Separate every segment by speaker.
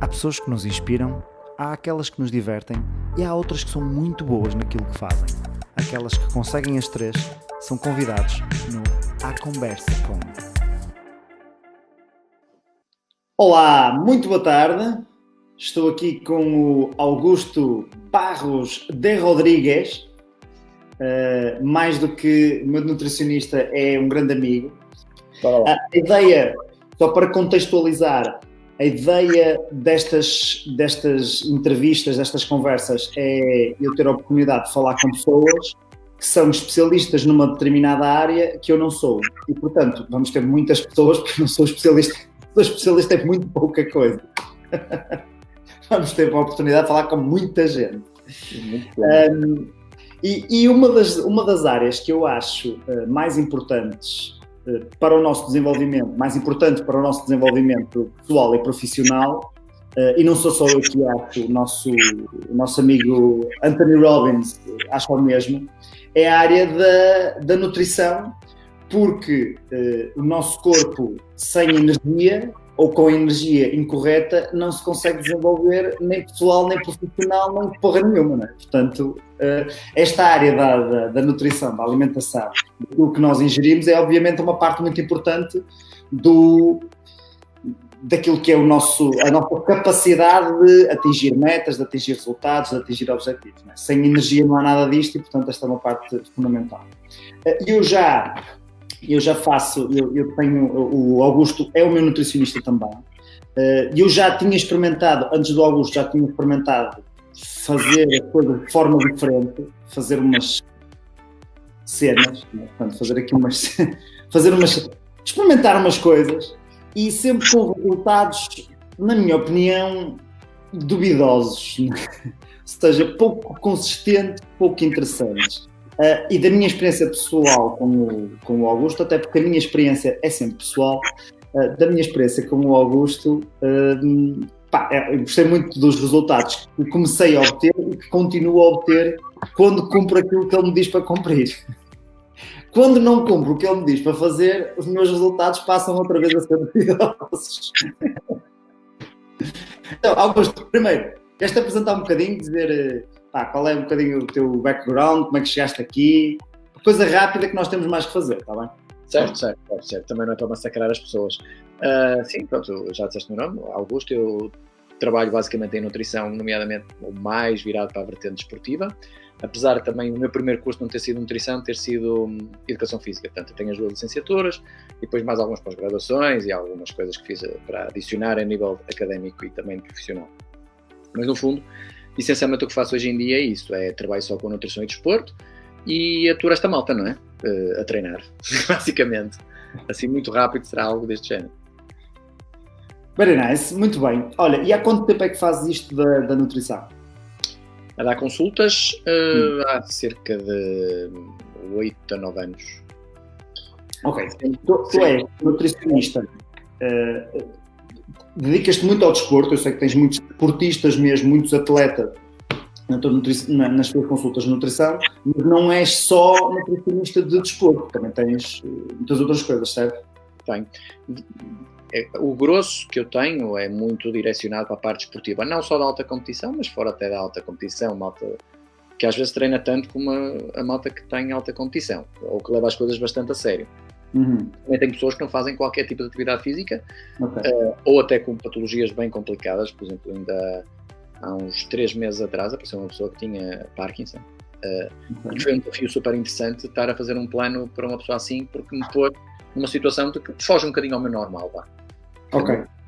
Speaker 1: Há pessoas que nos inspiram, há aquelas que nos divertem e há outras que são muito boas naquilo que fazem. Aquelas que conseguem as três são convidados no À Conversa Com.
Speaker 2: Olá, muito boa tarde. Estou aqui com o Augusto Barros de Rodrigues. Mais do que meu nutricionista, é um grande amigo. A ideia, só para contextualizar, a ideia destas entrevistas, destas conversas, é eu ter a oportunidade de falar com pessoas que são especialistas numa determinada área que eu não sou. E, portanto, vamos ter muitas pessoas, porque eu não sou especialista. Sou especialista em muito pouca coisa. Vamos ter a oportunidade de falar com muita gente. E uma das áreas que eu acho mais importantes para o nosso desenvolvimento, pessoal e profissional, e não sou só eu que acho, o nosso amigo Anthony Robbins acha o mesmo, é a área da nutrição, porque o nosso corpo sem energia ou com a energia incorreta não se consegue desenvolver nem pessoal, nem profissional, nem porra nenhuma, não é? Portanto, esta área da nutrição, da alimentação, do que nós ingerimos é obviamente uma parte muito importante daquilo que é a nossa capacidade de atingir metas, de atingir resultados, de atingir objetivos, não é? Sem energia não há nada disto e, portanto, esta é uma parte fundamental. Eu tenho, o Augusto é o meu nutricionista também, eu já tinha experimentado, antes do Augusto, fazer as coisas de forma diferente, fazer umas cenas, né? Portanto, experimentar umas coisas, e sempre com resultados, na minha opinião, duvidosos, né? Ou seja, pouco consistentes, pouco interessantes. E da minha experiência pessoal com o Augusto, até porque a minha experiência é sempre pessoal, da minha experiência com o Augusto, eu gostei muito dos resultados que comecei a obter e que continuo a obter quando cumpro aquilo que ele me diz para cumprir. Quando não cumpro o que ele me diz para fazer, os meus resultados passam outra vez a ser duvidosos. Então, Augusto, primeiro, queres-te apresentar um bocadinho, dizer qual é um bocadinho o teu background, como é que chegaste aqui, coisa rápida que nós temos mais que fazer, está bem?
Speaker 3: Certo. Também não é para massacrar as pessoas. Sim, pronto, já disseste o meu nome, Augusto. Eu trabalho basicamente em nutrição, nomeadamente o mais virado para a vertente desportiva, apesar também do meu primeiro curso não ter sido nutrição, ter sido educação física. Portanto, eu tenho as duas licenciaturas e depois mais algumas pós-graduações e algumas coisas que fiz para adicionar a nível académico e também profissional. Mas no fundo, essencialmente o que faço hoje em dia é isso, é trabalho só com nutrição e desporto e aturo esta malta, não é? A treinar, basicamente. Assim, muito rápido será algo deste género.
Speaker 2: Very nice, muito bem. Olha, e há quanto tempo é que fazes isto da nutrição?
Speaker 3: A dar consultas há cerca de 8 a 9 anos.
Speaker 2: Ok, tu és nutricionista, dedicas-te muito ao desporto, eu sei que tens muitos desportistas mesmo, muitos atletas nas tuas consultas de nutrição, mas não és só nutricionista de desporto, também tens muitas outras coisas, certo?
Speaker 3: Tenho. O grosso que eu tenho é muito direcionado para a parte esportiva, não só da alta competição, mas fora até da alta competição, malta que às vezes treina tanto como a malta que tem alta competição, ou que leva as coisas bastante a sério. Também tem pessoas que não fazem qualquer tipo de atividade física, ou até com patologias bem complicadas. Por exemplo, ainda há uns 3 meses atrás apareceu uma pessoa que tinha Parkinson, e foi um desafio super interessante estar a fazer um plano para uma pessoa assim, porque me pôr numa situação de que foge um bocadinho ao meu normal,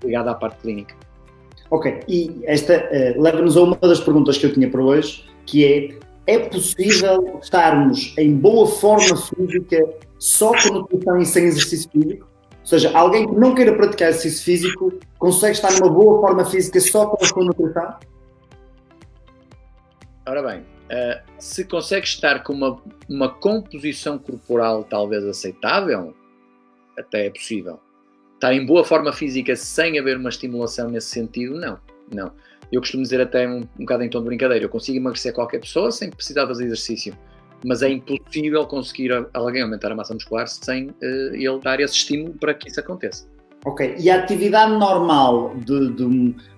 Speaker 3: ligada à parte clínica.
Speaker 2: Ok, e esta leva-nos a uma das perguntas que eu tinha para hoje, que é possível estarmos em boa forma física só com nutrição e sem exercício físico? Ou seja, alguém que não queira praticar exercício físico consegue estar numa boa forma física só com a sua nutrição?
Speaker 3: Ora bem, se consegue estar com uma composição corporal talvez aceitável, até é possível. Estar em boa forma física sem haver uma estimulação nesse sentido, não. Eu costumo dizer até um bocado em tom de brincadeira, eu consigo emagrecer qualquer pessoa sem precisar fazer exercício, mas é impossível conseguir alguém aumentar a massa muscular sem ele dar esse estímulo para que isso aconteça.
Speaker 2: Ok, e a atividade normal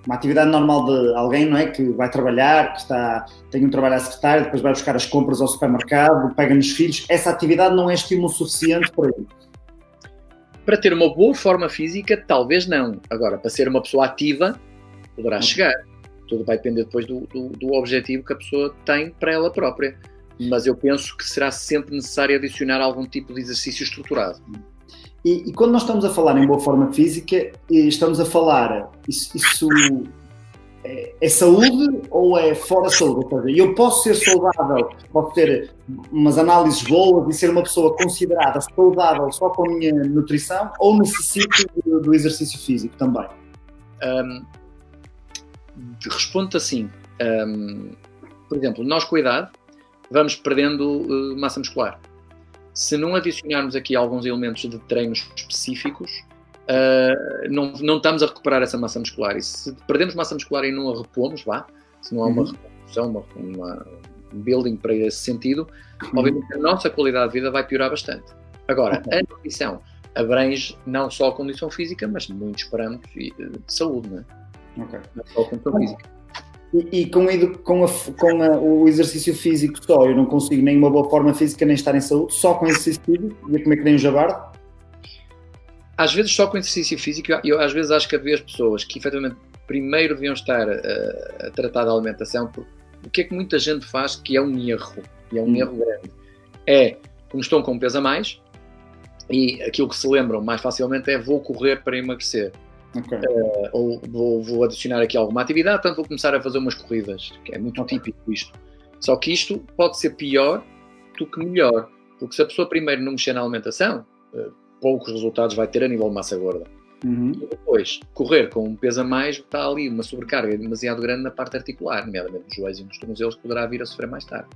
Speaker 2: uma atividade normal de alguém, não é? Que vai trabalhar, tem um trabalho à secretária, depois vai buscar as compras ao supermercado, pega nos filhos, essa atividade não é estímulo suficiente para ele?
Speaker 3: Para ter uma boa forma física, talvez não. Agora, para ser uma pessoa ativa, poderá chegar. Tudo vai depender depois do objetivo que a pessoa tem para ela própria. Mas eu penso que será sempre necessário adicionar algum tipo de exercício estruturado.
Speaker 2: E quando nós estamos a falar em boa forma física, estamos a falar, isso é saúde ou é fora saúde? Ou seja, eu posso ser saudável, posso ter umas análises boas e ser uma pessoa considerada saudável só com a minha nutrição, ou necessito do exercício físico também?
Speaker 3: Respondo-te assim. Por exemplo, nós com a idade vamos perdendo massa muscular. Se não adicionarmos aqui alguns elementos de treinos específicos, não estamos a recuperar essa massa muscular. E se perdemos massa muscular e não a repomos, se não há uma reposição, um building para esse sentido, obviamente a nossa qualidade de vida vai piorar bastante. Agora, a nutrição abrange não só a condição física, mas muitos parâmetros de saúde, não é?
Speaker 2: Okay.
Speaker 3: Não só a condição física.
Speaker 2: E com o exercício físico só, eu não consigo nem uma boa forma física, nem estar em saúde, só com exercício físico, e como é que nem um jabardo?
Speaker 3: Às vezes só com exercício físico, eu às vezes acho que havia as pessoas que efetivamente primeiro deviam estar a tratar da alimentação, porque o que é que muita gente faz que é um erro, e é um erro grande, como estão com um peso a mais, e aquilo que se lembram mais facilmente é vou correr para emagrecer.
Speaker 2: Okay.
Speaker 3: Ou vou adicionar aqui alguma atividade, portanto vou começar a fazer umas corridas, que é muito típico isto. Só que isto pode ser pior do que melhor, porque se a pessoa primeiro não mexer na alimentação, poucos resultados vai ter a nível de massa gorda. E depois, correr com um peso a mais, está ali uma sobrecarga demasiado grande na parte articular, nomeadamente nos joelhos e nos tornozelos, que poderá vir a sofrer mais tarde.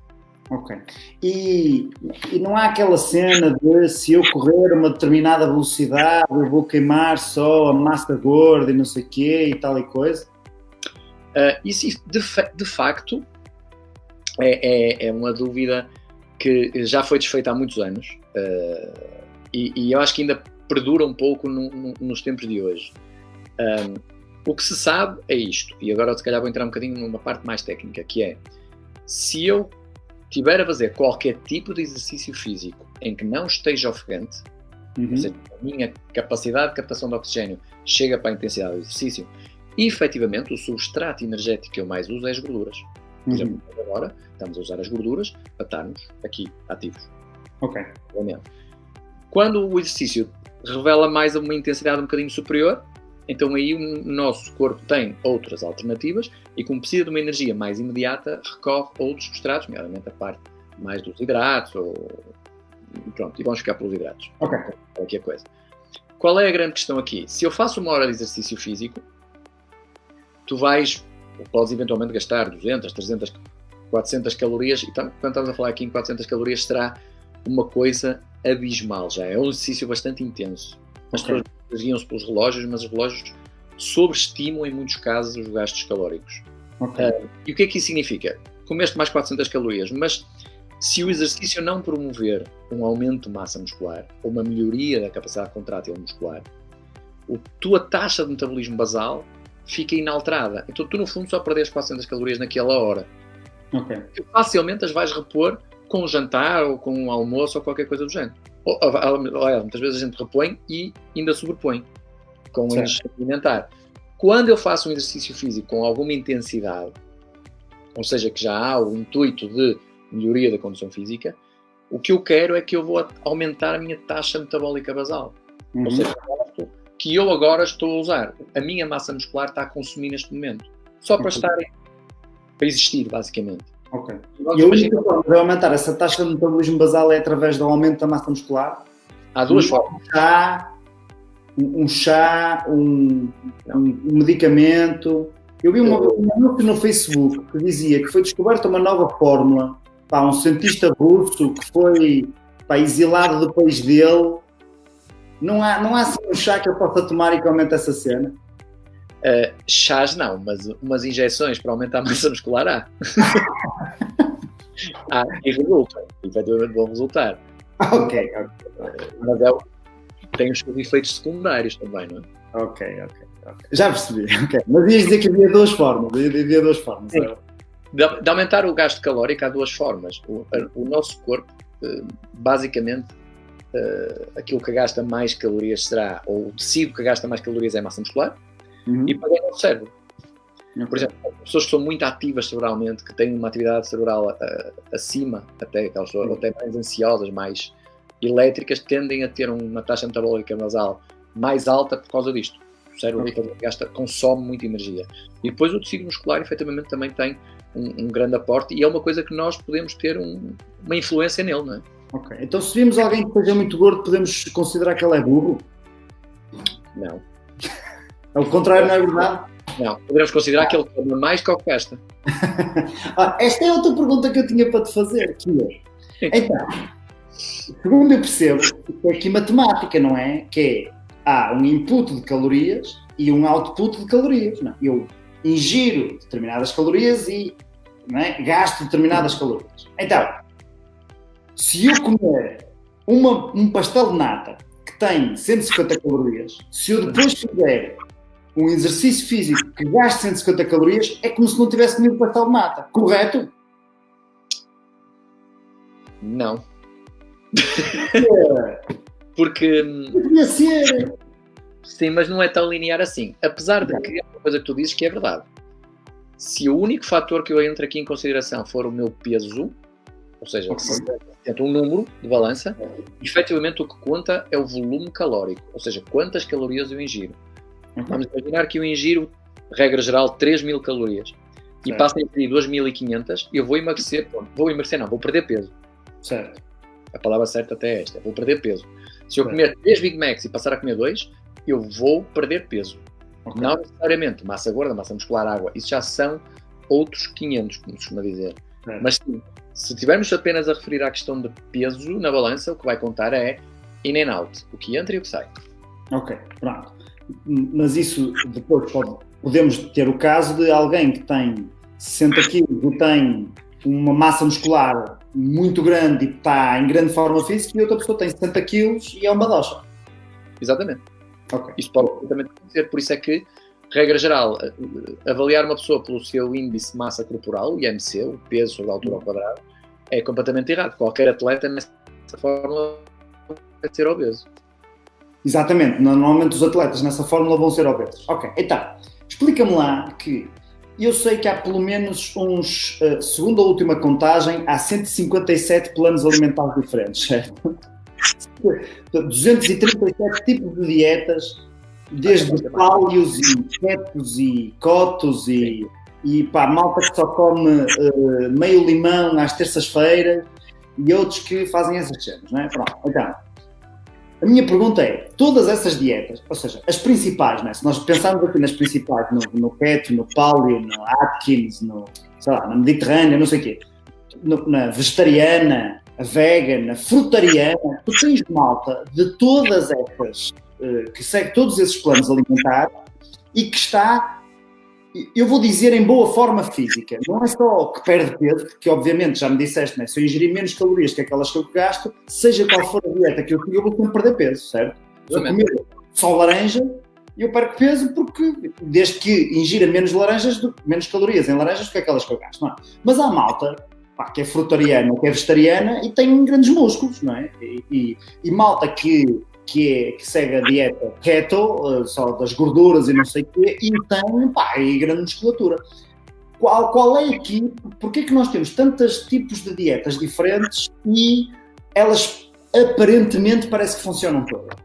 Speaker 2: Ok. E não há aquela cena de se eu correr a uma determinada velocidade eu vou queimar só a massa gorda e não sei o quê e tal e coisa?
Speaker 3: Isso de facto é uma dúvida que já foi desfeita há muitos anos e eu acho que ainda perdura um pouco nos tempos de hoje. O que se sabe é isto, e agora se calhar vou entrar um bocadinho numa parte mais técnica, que é, se eu estiver a fazer qualquer tipo de exercício físico em que não esteja ofegante, ou seja, a minha capacidade de captação de oxigênio chega para a intensidade do exercício, e efetivamente o substrato energético que eu mais uso é as gorduras. Por exemplo, agora estamos a usar as gorduras para estarmos aqui ativos.
Speaker 2: Ok.
Speaker 3: Quando o exercício revela mais uma intensidade um bocadinho superior, então aí o nosso corpo tem outras alternativas e, como precisa de uma energia mais imediata, recorre a outros substratos, nomeadamente a parte mais dos hidratos, e vamos ficar pelos hidratos.
Speaker 2: Ok.
Speaker 3: Qualquer coisa. Qual é a grande questão aqui? Se eu faço uma hora de exercício físico, tu podes eventualmente gastar 200, 300, 400 calorias, e quando estamos a falar aqui em 400 calorias, será uma coisa abismal já. É um exercício bastante intenso. As pessoas guiam-se pelos relógios, mas os relógios sobreestimam, em muitos casos, os gastos calóricos. E o que é que isso significa? Comeste mais 400 calorias, mas se o exercício não promover um aumento de massa muscular ou uma melhoria da capacidade contrátil muscular, a tua taxa de metabolismo basal fica inalterada. Então tu, no fundo, só perdes 400 calorias naquela hora. Que facilmente as vais repor com um jantar ou com um almoço ou qualquer coisa do género. Muitas vezes a gente repõe e ainda sobrepõe com o exercício alimentar. Quando eu faço um exercício físico com alguma intensidade, ou seja, que já há o intuito de melhoria da condição física, o que eu quero é que eu vou aumentar a minha taxa metabólica basal. Ou seja, que eu agora estou a usar. A minha massa muscular está a consumir neste momento. Só para para existir, basicamente.
Speaker 2: Ok. E a única forma de aumentar essa taxa de metabolismo basal é através do aumento da massa muscular?
Speaker 3: Há duas formas.
Speaker 2: Um chá, um medicamento. Eu vi um anúncio no Facebook que dizia que foi descoberta uma nova fórmula. Um cientista russo que foi exilado do país dele. Não há assim um chá que eu possa tomar e que aumente essa cena?
Speaker 3: Chás não, mas umas injeções para aumentar a massa muscular há. E resulta, efetivamente vão resultar.
Speaker 2: Ok.
Speaker 3: Mas tem os seus efeitos secundários também, não é?
Speaker 2: Ok. Já percebi. Okay. Mas ias dizer que havia duas formas.
Speaker 3: De aumentar o gasto calórico há duas formas. O nosso corpo, basicamente, aquilo que gasta mais calorias será, ou o tecido que gasta mais calorias é a massa muscular, e para o cérebro. Por exemplo, pessoas que são muito ativas cerebralmente, que têm uma atividade cerebral acima, até aquelas pessoas até mais ansiosas, mais elétricas, tendem a ter uma taxa metabólica basal mais alta por causa disto. O cérebro consome muita energia. E depois o tecido muscular, efetivamente, também tem um grande aporte, e é uma coisa que nós podemos ter uma influência nele, não é?
Speaker 2: Ok. Então, se vimos alguém que seja muito gordo, podemos considerar que ele é burro?
Speaker 3: Não.
Speaker 2: Ao contrário, não é verdade?
Speaker 3: Não. Podemos considerar que ele come mais que o que gasta.
Speaker 2: Esta é outra pergunta que eu tinha para te fazer, que é... Então, segundo eu percebo, é aqui matemática, não é? Que há um input de calorias e um output de calorias. Não? Eu ingiro determinadas calorias e gasto determinadas calorias. Então, se eu comer um pastel de nata que tem 150 calorias, se eu depois fizer um exercício físico que gaste 150 calorias, é como se não tivesse comido pastel de nata. Correto?
Speaker 3: Não. Porque...
Speaker 2: Devia ser.
Speaker 3: Sim, mas não é tão linear assim. Apesar de que é uma coisa que tu dizes que é verdade. Se o único fator que eu entro aqui em consideração for o meu peso, ou seja, um número de balança, efetivamente o que conta é o volume calórico, ou seja, quantas calorias eu ingiro. Vamos imaginar que eu ingiro, regra geral, 3.000 calorias e passo a ingerir 2.500, eu vou emagrecer, vou perder peso.
Speaker 2: Certo.
Speaker 3: A palavra certa até é esta, vou perder peso. Se eu comer 3 Big Macs e passar a comer 2, eu vou perder peso. Okay. Não necessariamente massa gorda, massa muscular, água, isso já são outros 500, como se costuma dizer. Mas sim, se estivermos apenas a referir à questão de peso na balança, o que vai contar é in and out, o que entra e o que sai.
Speaker 2: Ok, pronto. Mas isso depois podemos ter o caso de alguém que tem 60 kg e tem uma massa muscular muito grande e está em grande forma física, e outra pessoa tem 60 kg e é uma doxa.
Speaker 3: Exatamente.
Speaker 2: Okay.
Speaker 3: Isso pode completamente acontecer, por isso é que, regra geral, avaliar uma pessoa pelo seu índice de massa corporal, o IMC, o peso sobre a altura ao quadrado, é completamente errado. Qualquer atleta nessa fórmula vai ser obeso.
Speaker 2: Exatamente, normalmente os atletas nessa fórmula vão ser obesos. Ok, então, explica-me lá que eu sei que há pelo menos uns, segundo a última contagem, há 157 planos alimentares diferentes, certo? 237 tipos de dietas, desde páleos e ketos e cotos e malta que só come meio limão às terças-feiras e outros que fazem essas cenas, não é? Pronto, então, a minha pergunta é, todas essas dietas, ou seja, as principais, não é? Se nós pensarmos aqui nas principais, no keto, no paleo, no Atkins, na Mediterrânea, não sei o quê, na vegetariana, a vegan, a frutariana, tu tens malta de todas essas, que segue todos esses planos alimentares e que está, eu vou dizer, em boa forma física. Não é só que perde peso, porque obviamente já me disseste, né? Se eu ingerir menos calorias que aquelas que eu gasto, seja qual for a dieta que eu sigo, eu vou sempre perder peso, certo? Se eu comer só laranja, eu perco peso porque, desde que ingira menos calorias em laranjas do que aquelas que eu gasto, não é? Mas há malta que é frutariana, que é vegetariana e tem grandes músculos, não é? E malta que segue a dieta keto, só das gorduras e não sei o quê, e tem grande musculatura. Qual é aqui? Porquê é que nós temos tantos tipos de dietas diferentes e elas aparentemente parece que funcionam todas?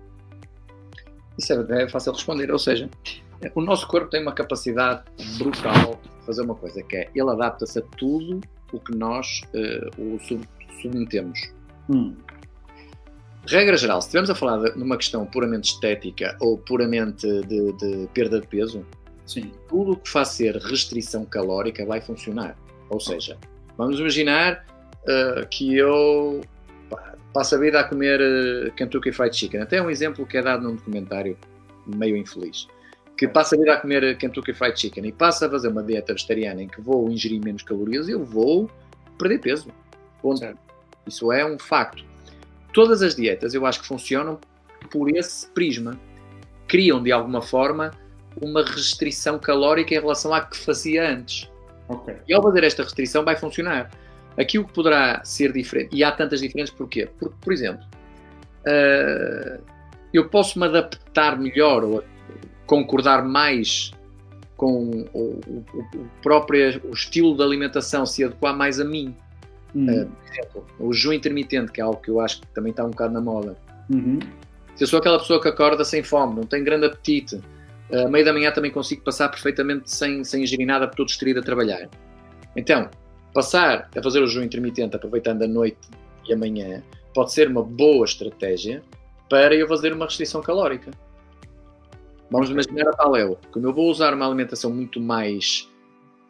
Speaker 3: Isso é fácil responder, ou seja, o nosso corpo tem uma capacidade brutal de fazer uma coisa, que é, ele adapta-se a tudo o que nós o submetemos. Regra geral, se estivermos a falar numa questão puramente estética ou puramente de perda de peso, sim, tudo o que faz ser restrição calórica vai funcionar. Ou seja, vamos imaginar que eu passo a vida a comer Kentucky Fried Chicken. Até um exemplo que é dado num documentário meio infeliz. Que passa a vida a comer Kentucky Fried Chicken e passa a fazer uma dieta vegetariana em que vou ingerir menos calorias, eu vou perder peso. Isso é um facto. Todas as dietas eu acho que funcionam por esse prisma. criam de alguma forma uma restrição calórica em relação à que fazia antes.
Speaker 2: Ok.
Speaker 3: E ao fazer esta restrição vai funcionar. Aquilo que poderá ser diferente, e há tantas diferenças, porquê? Porque, por exemplo, eu posso me adaptar melhor ou concordar mais com o estilo de alimentação, se adequar mais a mim. Por exemplo, o jejum intermitente, que é algo que eu acho que também está um bocado na moda. Se eu sou aquela pessoa que acorda sem fome, não tem grande apetite, à meia da manhã também consigo passar perfeitamente sem ingerir nada, porque estou distraído a trabalhar. Então, passar a fazer o jejum intermitente aproveitando a noite e a manhã pode ser uma boa estratégia para eu fazer uma restrição calórica. Vamos imaginar a paleo. Como eu vou usar uma alimentação muito mais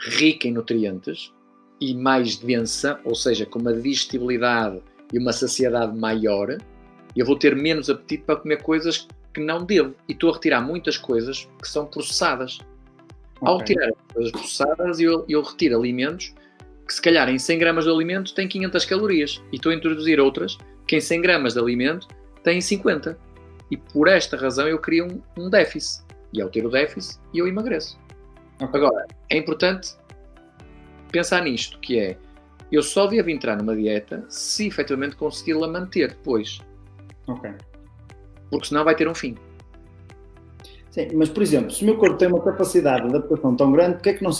Speaker 3: rica em nutrientes e mais densa, ou seja, com uma digestibilidade e uma saciedade maior, eu vou ter menos apetite para comer coisas que não devo. E estou a retirar muitas coisas que são processadas. Ao retirar as coisas processadas, eu retiro alimentos que, se calhar, em 100 gramas de alimento têm 500 calorias. E estou a introduzir outras que, em 100 gramas de alimento, têm 50. E, por esta razão, eu crio um déficit. E, ao ter o déficit, eu emagreço. Agora, é importante pensar nisto, que é, eu só devo entrar numa dieta se, efetivamente, consegui-la manter depois. Porque senão vai ter um fim.
Speaker 2: Sim, mas, por exemplo, se o meu corpo tem uma capacidade de adaptação tão grande, porque é que não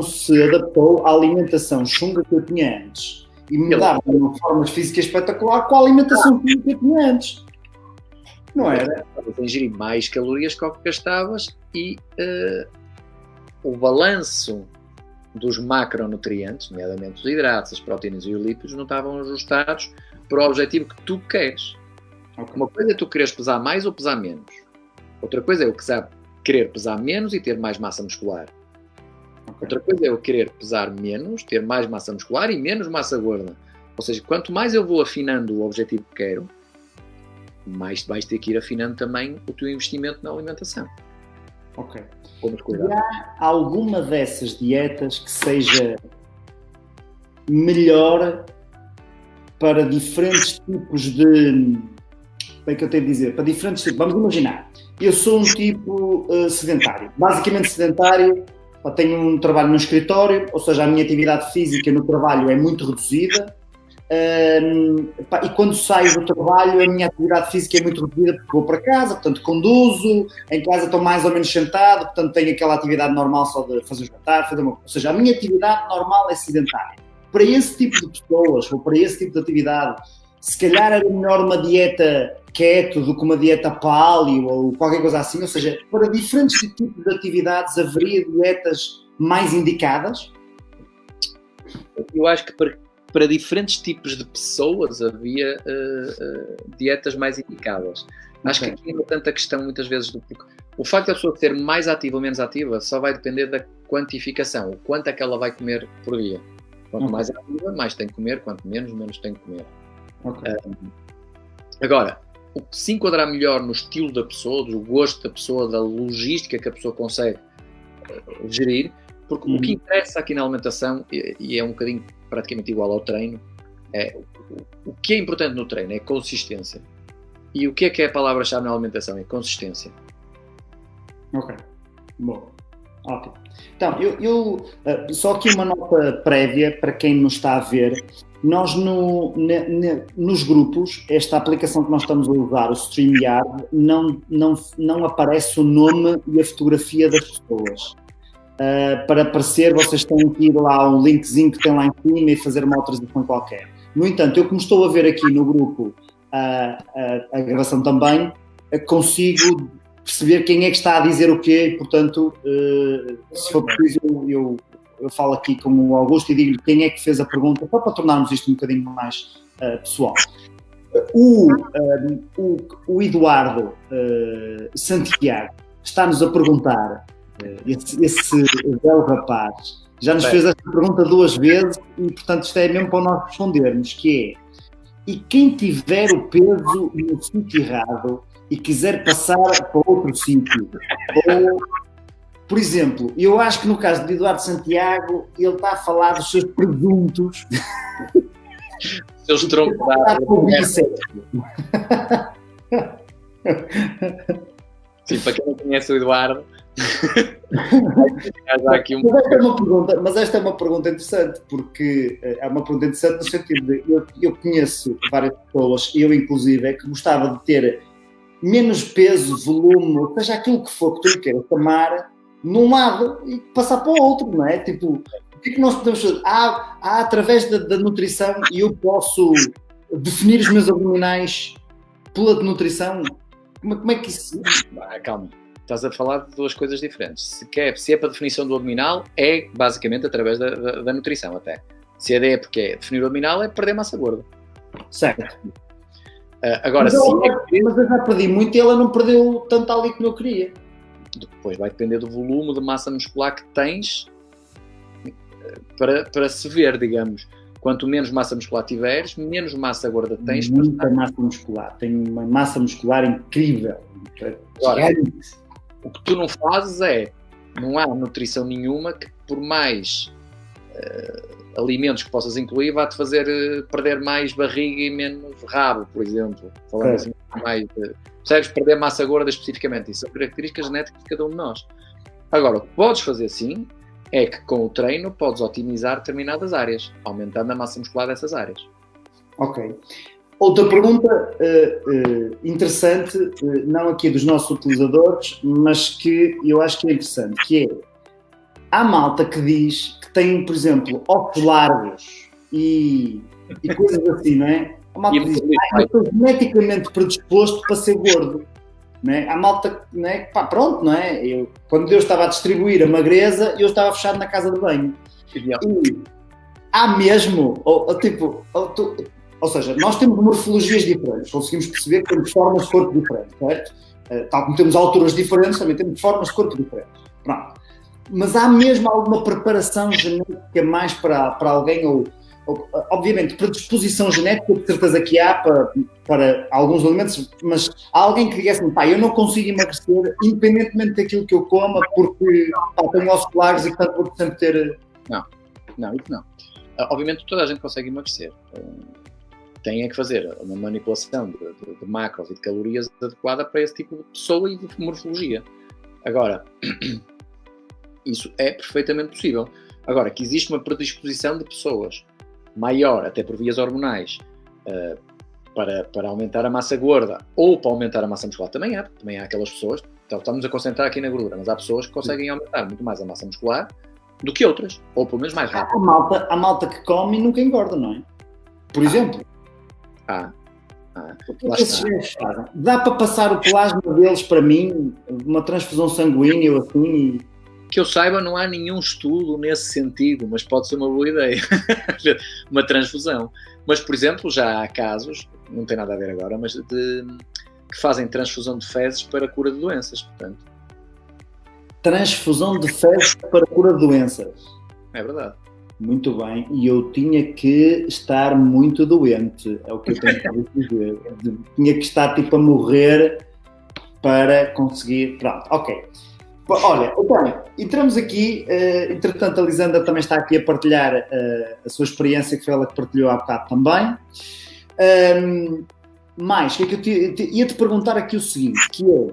Speaker 2: se adaptou à alimentação chunga que eu tinha antes? E me dava uma forma física espetacular com a alimentação que eu tinha antes. Não era?
Speaker 3: Estavas a ingerir mais calorias que o que gastavas e o balanço dos macronutrientes, nomeadamente os hidratos, as proteínas e os lípidos, não estavam ajustados para o objetivo que tu queres. Uma coisa é tu quereres pesar mais ou pesar menos. Outra coisa é eu querer pesar menos e ter mais massa muscular. Outra coisa é eu querer pesar menos, ter mais massa muscular e menos massa gorda. Ou seja, quanto mais eu vou afinando o objetivo que quero, mais vais ter que ir afinando também o teu investimento na alimentação.
Speaker 2: E há alguma dessas dietas que seja melhor para diferentes tipos de... Como é que eu tenho de dizer? Para diferentes tipos. Vamos imaginar. Eu sou um tipo sedentário. Basicamente sedentário. Tenho um trabalho no escritório, ou seja, a minha atividade física no trabalho é muito reduzida. E quando saio do trabalho, a minha atividade física é muito reduzida porque vou para casa, portanto conduzo, em casa estou mais ou menos sentado, portanto tenho aquela atividade normal só de fazer jantar, ou seja, a minha atividade normal é sedentária. Para esse tipo de pessoas, ou para esse tipo de atividade, se calhar era melhor uma dieta keto do que uma dieta paleo ou qualquer coisa assim, ou seja, para diferentes tipos de atividades haveria dietas mais indicadas?
Speaker 3: Eu acho que para diferentes tipos de pessoas havia dietas mais indicadas. Acho que aqui não é tanta questão muitas vezes o facto da pessoa ser mais ativa ou menos ativa só vai depender da quantificação, o quanto é que ela vai comer por dia. Quanto mais ativa, mais tem que comer, quanto menos, menos tem que comer. Agora, o que se enquadrar melhor no estilo da pessoa, do gosto da pessoa, da logística que a pessoa consegue gerir, porque o que interessa aqui na alimentação, e é um bocadinho praticamente igual ao treino, o que é importante no treino é consistência. E o que é a palavra-chave na alimentação? É consistência.
Speaker 2: Bom. Ótimo. Então, eu só aqui uma nota prévia para quem nos está a ver. Nós nos grupos, esta aplicação que nós estamos a usar, o StreamYard, não aparece o nome e a fotografia das pessoas. Para aparecer, vocês têm que ir lá a um linkzinho que tem lá em cima e fazer uma autorização qualquer. No entanto, eu como estou a ver aqui no grupo a gravação também, consigo perceber quem é que está a dizer o quê e, portanto, se for preciso, eu falo aqui com o Augusto e digo-lhe quem é que fez a pergunta, só para tornarmos isto um bocadinho mais pessoal. O Eduardo Santiago está-nos a perguntar, esse belo rapaz, já nos fez esta pergunta 2 vezes e, portanto, isto é mesmo para nós respondermos, que é: e quem tiver o peso no sítio errado e quiser passar para outro sítio? Ou, por exemplo, eu acho que no caso de Eduardo Santiago, ele está a falar dos seus presuntos.
Speaker 3: Seus troncos. Sim, para quem não conhece o Eduardo, há aqui um...
Speaker 2: mas esta é uma pergunta interessante, porque é uma pergunta interessante no sentido de eu conheço várias pessoas, eu inclusive, que gostava de ter menos peso, volume, ou seja, aquilo que for que tu queiras chamar, num lado e passar para o outro, não é? Tipo, o que é que nós podemos fazer? Através da nutrição, e eu posso definir os meus abdominais pela nutrição? Como é que isso...
Speaker 3: Calma, estás a falar de duas coisas diferentes. Se é para a definição do abdominal, é basicamente através da nutrição até. Se a ideia é porque é definir o abdominal, é perder massa gorda.
Speaker 2: Certo.
Speaker 3: Agora,
Speaker 2: mas eu já perdi muito e ela não perdeu tanto ali como eu queria.
Speaker 3: Depois vai depender do volume de massa muscular que tens para se ver, digamos. Quanto menos massa muscular tiveres, menos massa gorda tens.
Speaker 2: Muita massa muscular. Tenho uma massa muscular incrível.
Speaker 3: Agora, o que tu não fazes não há nutrição nenhuma que, por mais alimentos que possas incluir, vá-te fazer perder mais barriga e menos rabo, por exemplo. Falando assim mais... Percebes? Perder massa gorda especificamente. Isso são características genéticas de cada um de nós. Agora, o que podes fazer sim é que com o treino podes otimizar determinadas áreas, aumentando a massa muscular dessas áreas.
Speaker 2: Ok. Outra pergunta interessante, não aqui dos nossos utilizadores, mas que eu acho que é interessante, que é, há malta que diz que tem, por exemplo, ossos largos e coisas assim, não é? Há malta que diz, eu estou geneticamente predisposto para ser gordo. Não é? Há malta, não é? Pá, pronto, não é? Quando Deus estava a distribuir a magreza, eu estava fechado na casa de banho. E há mesmo, ou seja, nós temos morfologias diferentes, conseguimos perceber que temos formas de corpo diferentes, certo? Tal como temos alturas diferentes, também temos formas de corpo diferentes. Pronto. Mas há mesmo alguma preparação genética mais para alguém, ou obviamente, predisposição genética, de certeza que há para alguns alimentos, mas há alguém que diga assim, pá, eu não consigo emagrecer independentemente daquilo que eu coma, porque tenho ossos largos e portanto vou sempre ter...
Speaker 3: Não, isso não. Obviamente toda a gente consegue emagrecer. Tem que fazer uma manipulação de macros e de calorias adequada para esse tipo de pessoa e de morfologia. Agora, isso é perfeitamente possível. Agora, que existe uma predisposição de pessoas maior, até por vias hormonais, para aumentar a massa gorda ou para aumentar a massa muscular, também há aquelas pessoas, então estamos a concentrar aqui na gordura, mas há pessoas que conseguem aumentar muito mais a massa muscular do que outras, ou pelo menos mais rápido.
Speaker 2: Há malta que come e nunca engorda, não é? Por exemplo. Dá para passar o plasma deles para mim, uma transfusão sanguínea ou assim?
Speaker 3: Que eu saiba, não há nenhum estudo nesse sentido, mas pode ser uma boa ideia. Uma transfusão. Mas, por exemplo, já há casos, não tem nada a ver agora, mas que fazem transfusão de fezes para cura de doenças, portanto.
Speaker 2: Transfusão de fezes para cura de doenças.
Speaker 3: É verdade.
Speaker 2: Muito bem, e eu tinha que estar muito doente, é o que eu tenho que dizer. Tinha que estar tipo a morrer para conseguir. Pronto, ok. Olha, então, entramos aqui, entretanto a Lisandra também está aqui a partilhar a sua experiência, que foi ela que partilhou há bocado também. Mais, que é que eu ia-te perguntar aqui o seguinte, que é,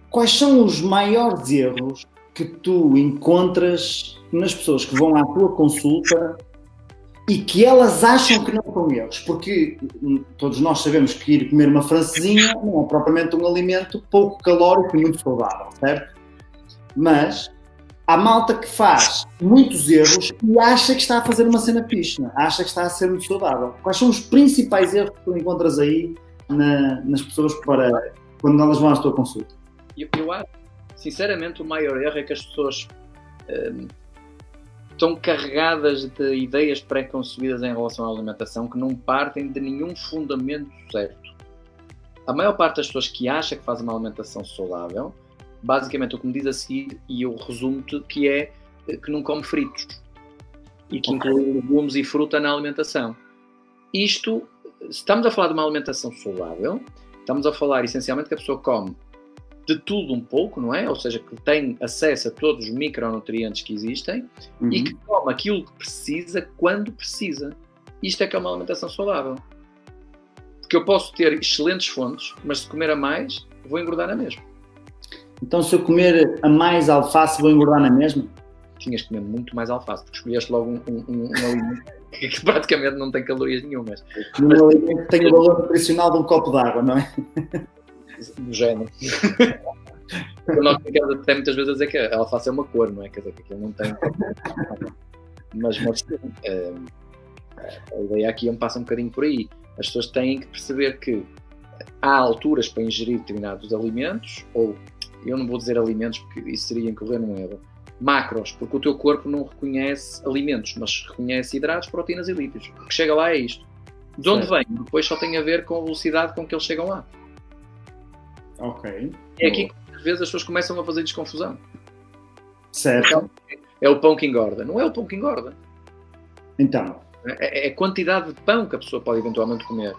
Speaker 2: quais são os maiores erros que tu encontras nas pessoas que vão à tua consulta e que elas acham que não são erros? Porque todos nós sabemos que ir comer uma francesinha não é propriamente um alimento pouco calórico e muito saudável, certo? Mas há malta que faz muitos erros e acha que está a fazer uma cena fixe, acha que está a ser muito saudável. Quais são os principais erros que tu encontras aí nas pessoas quando elas vão à tua consulta?
Speaker 3: Eu acho, sinceramente, o maior erro é que as pessoas estão carregadas de ideias pré-concebidas em relação à alimentação que não partem de nenhum fundamento certo. A maior parte das pessoas que acha que faz uma alimentação saudável, basicamente o que me diz a seguir, e eu resumo-te, que é que não come fritos e que inclui legumes e fruta na alimentação. Isto, se estamos a falar de uma alimentação saudável, estamos a falar essencialmente que a pessoa come de tudo um pouco, não é? Ou seja, que tem acesso a todos os micronutrientes que existem e que come aquilo que precisa quando precisa. Isto é que é uma alimentação saudável. Porque eu posso ter excelentes fontes, mas se comer a mais, vou engordar na mesma.
Speaker 2: Então, se eu comer a mais alface, vou engordar na mesma?
Speaker 3: Tinhas que comer muito mais alface, porque escolheste logo um alimento que praticamente não tem calorias nenhumas.
Speaker 2: Um alimento que tem o valor nutricional de um copo de água, não é?
Speaker 3: Do género. Nós ficamos até muitas vezes a dizer que a alface é uma cor, não é? Quer dizer, que aquilo não tem... Mas a ideia aqui passa um bocadinho por aí. As pessoas têm que perceber que há alturas para ingerir determinados alimentos, ou eu não vou dizer alimentos porque isso seria incorrer num erro, macros, porque o teu corpo não reconhece alimentos, mas reconhece hidratos, proteínas e lípidos. O que chega lá é isto. De onde vem? Depois só tem a ver com a velocidade com que eles chegam lá.
Speaker 2: Ok.
Speaker 3: É aqui que às vezes as pessoas começam a fazer desconfusão.
Speaker 2: Certo.
Speaker 3: É o pão que engorda. Não é o pão que engorda.
Speaker 2: Então.
Speaker 3: É a quantidade de pão que a pessoa pode eventualmente comer.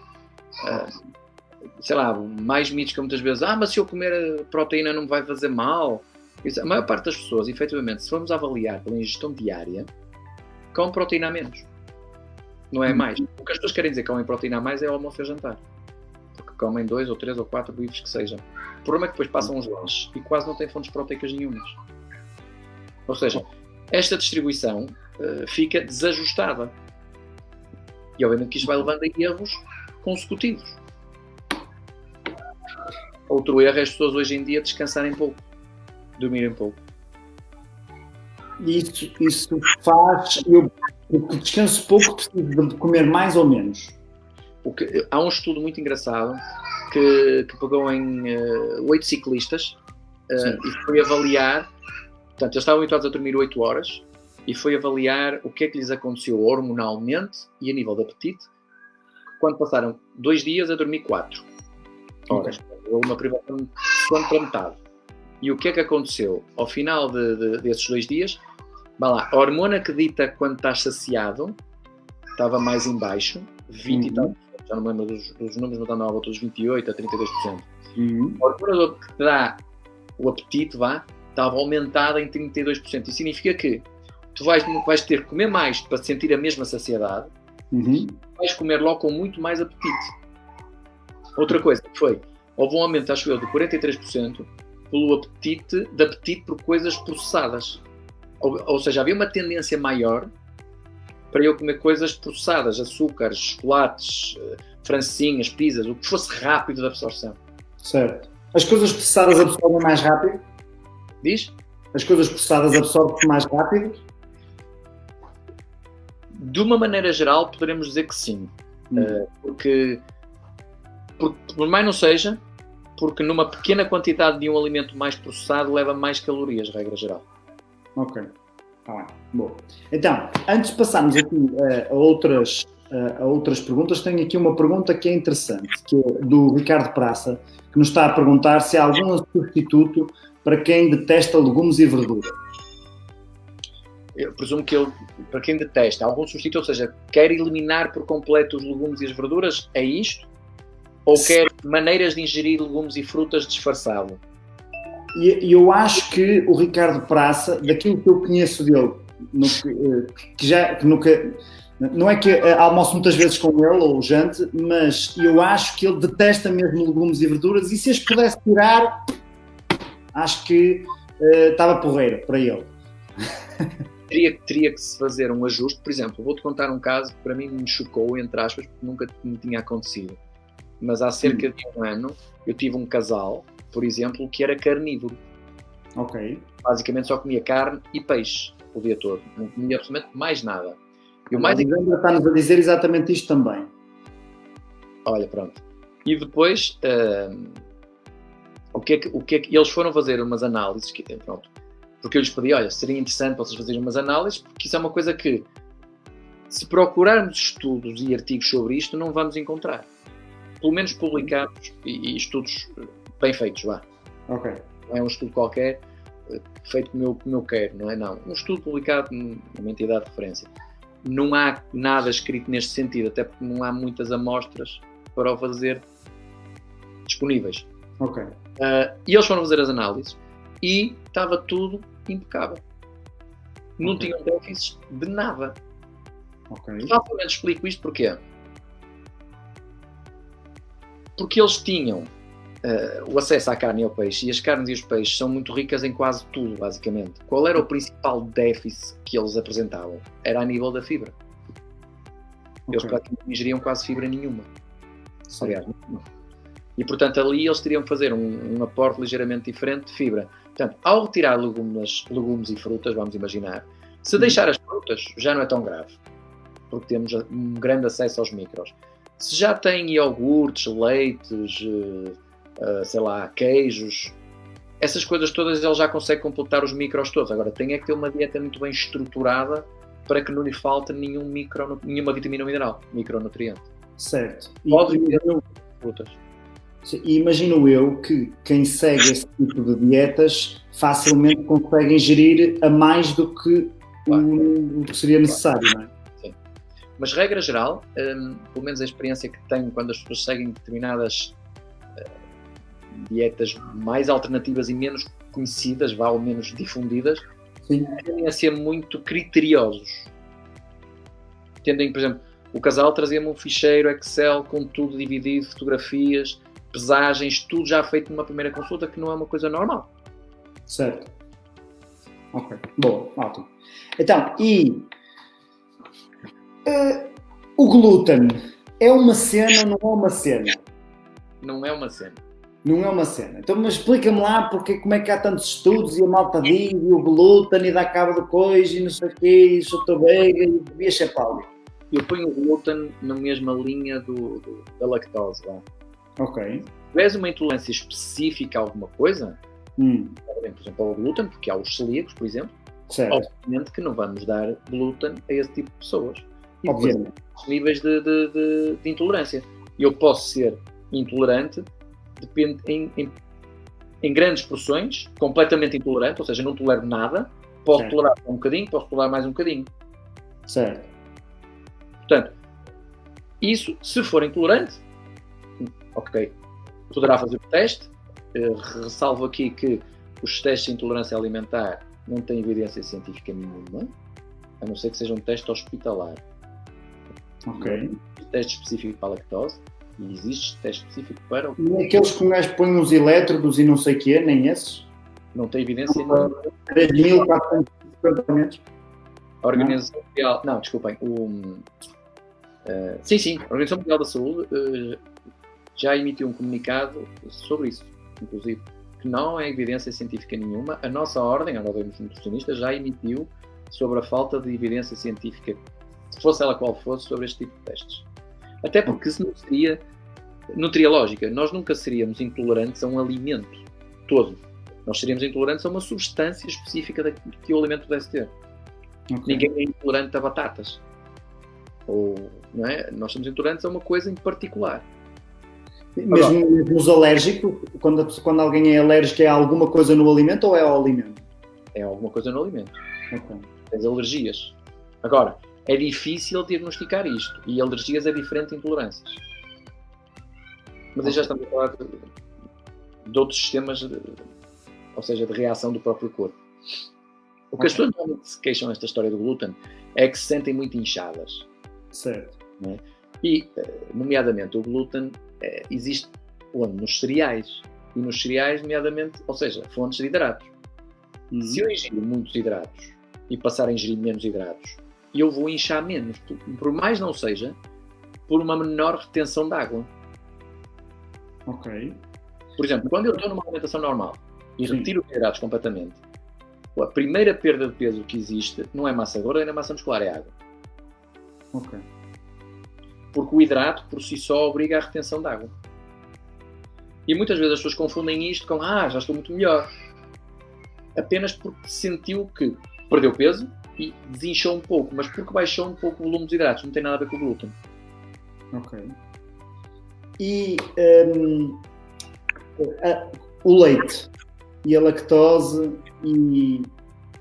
Speaker 3: Sei lá, mais mitos que muitas vezes, mas se eu comer proteína não me vai fazer mal. Isso, a maior parte das pessoas, efetivamente, se formos avaliar pela ingestão diária, comem proteína a menos. Não é mais. O que as pessoas querem dizer que comem proteína a mais é o almoço e o jantar. Porque comem 2 ou 3 ou 4 bifes que sejam. O problema é que depois passam os lanches e quase não têm fontes proteicas nenhumas. Ou seja, esta distribuição fica desajustada. E obviamente que isto vai levando a erros consecutivos. Outro erro é as pessoas hoje em dia descansarem pouco, dormirem pouco.
Speaker 2: Isso faz eu que descanso pouco, preciso de comer mais ou menos.
Speaker 3: Há um estudo muito engraçado que pegou em 8 ciclistas e foi avaliar, portanto, eles estavam habituados a dormir 8 horas e foi avaliar o que é que lhes aconteceu hormonalmente e a nível de apetite quando passaram 2 dias a dormir 4 horas. Uma privação de sono para metade. E o que é que aconteceu? Ao final desses 2 dias, vai lá, a hormona que dita quando estás saciado estava mais em baixo, 20 e tal, já não me lembro dos números, mas está na volta dos 28% a 32%. A hormona que te dá o apetite, estava aumentada em 32%. Isso significa que tu vais ter que comer mais para sentir a mesma saciedade, vais comer logo com muito mais apetite. Outra coisa que foi, houve um aumento, acho eu, de 43% pelo apetite por coisas processadas. Ou seja, havia uma tendência maior para eu comer coisas processadas, açúcares, chocolates, francesinhas, pizzas, o que fosse rápido de absorção.
Speaker 2: Certo. As coisas processadas absorvem mais rápido?
Speaker 3: Diz?
Speaker 2: As coisas processadas absorvem mais rápido?
Speaker 3: De uma maneira geral, poderemos dizer que sim. Porque, por mais não seja, porque numa pequena quantidade de um alimento mais processado leva mais calorias, regra geral.
Speaker 2: Ok. Bom. Então, antes de passarmos aqui a outras perguntas, tenho aqui uma pergunta que é interessante, que é do Ricardo Praça, que nos está a perguntar se há algum substituto para quem detesta legumes e verduras.
Speaker 3: Eu presumo que ele, para quem detesta, algum substituto, ou seja, quer eliminar por completo os legumes e as verduras, é isto? Ou quer maneiras de ingerir legumes e frutas disfarçado?
Speaker 2: E eu acho que o Ricardo Praça, daquilo que eu conheço dele, que nunca, não é que almoço muitas vezes com ele ou jante, mas eu acho que ele detesta mesmo legumes e verduras, e se as pudesse tirar, acho que estava porreiro para ele.
Speaker 3: Teria que se fazer um ajuste. Por exemplo, vou-te contar um caso que para mim me chocou, entre aspas, porque nunca me tinha acontecido. Mas há cerca de um ano eu tive um casal, por exemplo, que era carnívoro.
Speaker 2: Ok.
Speaker 3: Basicamente só comia carne e peixe o dia todo. Não comia absolutamente mais nada. E o
Speaker 2: A
Speaker 3: mais
Speaker 2: Lisandra está-nos a dizer exatamente isto também.
Speaker 3: Olha, pronto. E depois, o que é que eles foram fazer umas análises, pronto, porque eu lhes pedi, olha, seria interessante vocês fazerem umas análises, porque isso é uma coisa que, se procurarmos estudos e artigos sobre isto, não vamos encontrar. Pelo menos publicados e estudos bem feitos,
Speaker 2: Ok.
Speaker 3: Não é um estudo qualquer, feito como eu quero, não é? Não. Um estudo publicado numa entidade de referência. Não há nada escrito neste sentido, até porque não há muitas amostras para o fazer disponíveis.
Speaker 2: Ok.
Speaker 3: E eles foram fazer as análises e estava tudo impecável. Não tinham déficits de nada.
Speaker 2: Ok.
Speaker 3: Facilmente explico isto porquê. Porque eles tinham o acesso à carne e ao peixe, e as carnes e os peixes são muito ricas em quase tudo, basicamente. Qual era o principal déficit que eles apresentavam? Era a nível da fibra. Eles praticamente não ingeriam quase fibra nenhuma. Aliás, nenhuma. E, portanto, ali eles teriam que fazer um aporte ligeiramente diferente de fibra. Portanto, ao retirar legumes e frutas, vamos imaginar, se deixar as frutas, já não é tão grave, porque temos um grande acesso aos micros. Se já tem iogurtes, leites, sei lá, queijos, essas coisas todas ele já consegue completar os micros todos. Agora, tem é que ter uma dieta muito bem estruturada para que não lhe falte nenhuma vitamina ou mineral, micronutriente.
Speaker 2: Certo.
Speaker 3: Pode ter frutas.
Speaker 2: E imagino eu que quem segue esse tipo de dietas facilmente consegue ingerir a mais do que o que seria necessário, não é?
Speaker 3: Sim. Mas, regra geral, pelo menos a experiência que tenho quando as pessoas seguem determinadas dietas mais alternativas e menos conhecidas, ou menos difundidas, tendem a ser muito criteriosos. Tendem, por exemplo, o casal trazia-me um ficheiro Excel com tudo dividido, fotografias, pesagens, tudo já feito numa primeira consulta, que não é uma coisa normal.
Speaker 2: Certo. Ok. Boa, ótimo. Então, e o glúten é uma cena ou não é uma cena?
Speaker 3: Não é uma cena.
Speaker 2: Não é uma cena. Então, mas explica-me lá como é que há tantos estudos e a malta diz, e o glúten e dá cabo de coisa e não sei o quê, e sotabega e devia ser pau.
Speaker 3: Eu ponho o glúten na mesma linha da lactose lá.
Speaker 2: Ok.
Speaker 3: Se tiveres uma intolerância específica a alguma coisa, por exemplo, ao glúten, porque há os celíacos, por exemplo,
Speaker 2: certo.
Speaker 3: Obviamente que não vamos dar glúten a esse tipo de pessoas. E
Speaker 2: obviamente.
Speaker 3: Os níveis de intolerância. Eu posso ser intolerante, depende em grandes porções, completamente intolerante, ou seja, não tolero nada, posso
Speaker 2: certo.
Speaker 3: tolerar um bocadinho, posso tolerar mais um bocadinho.
Speaker 2: Certo.
Speaker 3: Portanto, isso, se for intolerante, ok, poderá fazer o teste. Ressalvo aqui que os testes de intolerância alimentar não têm evidência científica nenhuma, a não ser que seja um teste hospitalar.
Speaker 2: Ok.
Speaker 3: Teste específico para a lactose e existe teste específico para o...
Speaker 2: E aqueles que um gajo põe uns elétrodos e não sei o quê, nem esses?
Speaker 3: Não tem evidência nenhuma.
Speaker 2: 3.450 metros.
Speaker 3: A Organização Mundial... Não, desculpem. Sim, a Organização Mundial da Saúde já emitiu um comunicado sobre isso, inclusive, que não é evidência científica nenhuma. A nossa ordem, a Ordem dos Nutricionistas, já emitiu sobre a falta de evidência científica, se fosse ela qual fosse, sobre este tipo de testes. Até porque isso não teria lógica. Nós nunca seríamos intolerantes a um alimento todo. Nós seríamos intolerantes a uma substância específica que o alimento pudesse ter. Okay. Ninguém é intolerante a batatas. Não é? Nós somos intolerantes a uma coisa em particular.
Speaker 2: Mesmo os alérgicos, quando alguém é alérgico a alguma coisa no alimento ou é ao alimento?
Speaker 3: É alguma coisa no alimento.
Speaker 2: Okay.
Speaker 3: Tens alergias. Agora, é difícil diagnosticar isto. E alergias é diferente de intolerâncias. Mas aí já estamos a falar de outros sistemas, ou seja, de reação do próprio corpo. O que as pessoas normalmente se queixam nesta história do glúten é que se sentem muito inchadas.
Speaker 2: Certo.
Speaker 3: Não é? E, nomeadamente, o glúten existe onde? Nos cereais. E nos cereais, nomeadamente, ou seja, fontes de hidratos. Se eu ingerir muitos hidratos e passar a ingerir menos hidratos, eu vou inchar menos. Por mais não seja, por uma menor retenção de água.
Speaker 2: Ok.
Speaker 3: Por exemplo, quando eu estou numa alimentação normal e retiro os hidratos completamente, a primeira perda de peso que existe não é massa gorda, nem é massa muscular, é água.
Speaker 2: Ok.
Speaker 3: Porque o hidrato, por si só, obriga à retenção de água. E muitas vezes as pessoas confundem isto com já estou muito melhor. Apenas porque sentiu que perdeu peso e desinchou um pouco, mas porque baixou um pouco o volume dos hidratos, não tem nada a ver com o glúten.
Speaker 2: Ok. E o leite e a lactose e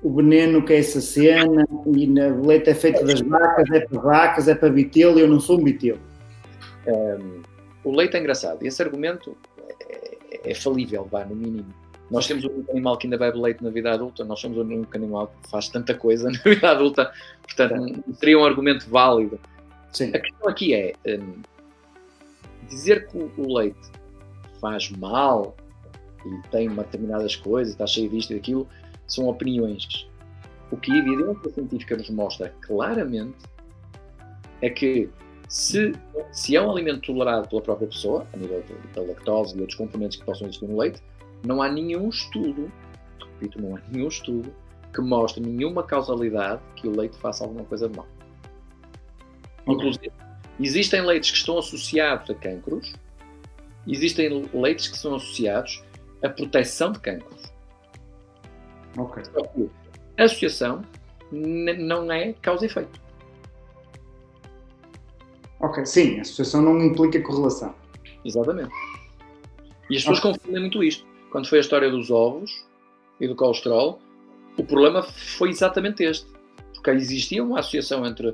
Speaker 2: o veneno que é essa cena, e o leite é feito das vacas, é para vitelo, e eu não sou um vitelo.
Speaker 3: O leite é engraçado, e esse argumento é falível, no mínimo. Nós temos um único animal que ainda bebe leite na vida adulta, nós somos o único animal que faz tanta coisa na vida adulta, portanto não seria um argumento válido.
Speaker 2: Sim.
Speaker 3: A questão aqui é dizer que o leite faz mal e tem determinadas coisas, está cheio disto e daquilo, são opiniões. O que a evidência científica nos mostra claramente é que se é um alimento tolerado pela própria pessoa, a nível da lactose e outros componentes que possam existir no leite, não há nenhum estudo, repito, não há nenhum estudo que mostre nenhuma causalidade que o leite faça alguma coisa de mal. Inclusive, existem leites que estão associados a cancros, existem leites que são associados à proteção de cancros.
Speaker 2: Ok.
Speaker 3: Só que a associação não é causa e efeito.
Speaker 2: Ok, sim, a associação não implica correlação.
Speaker 3: Exatamente. E as pessoas confundem muito isto. Quando foi a história dos ovos e do colesterol, o problema foi exatamente este. Porque existia uma associação entre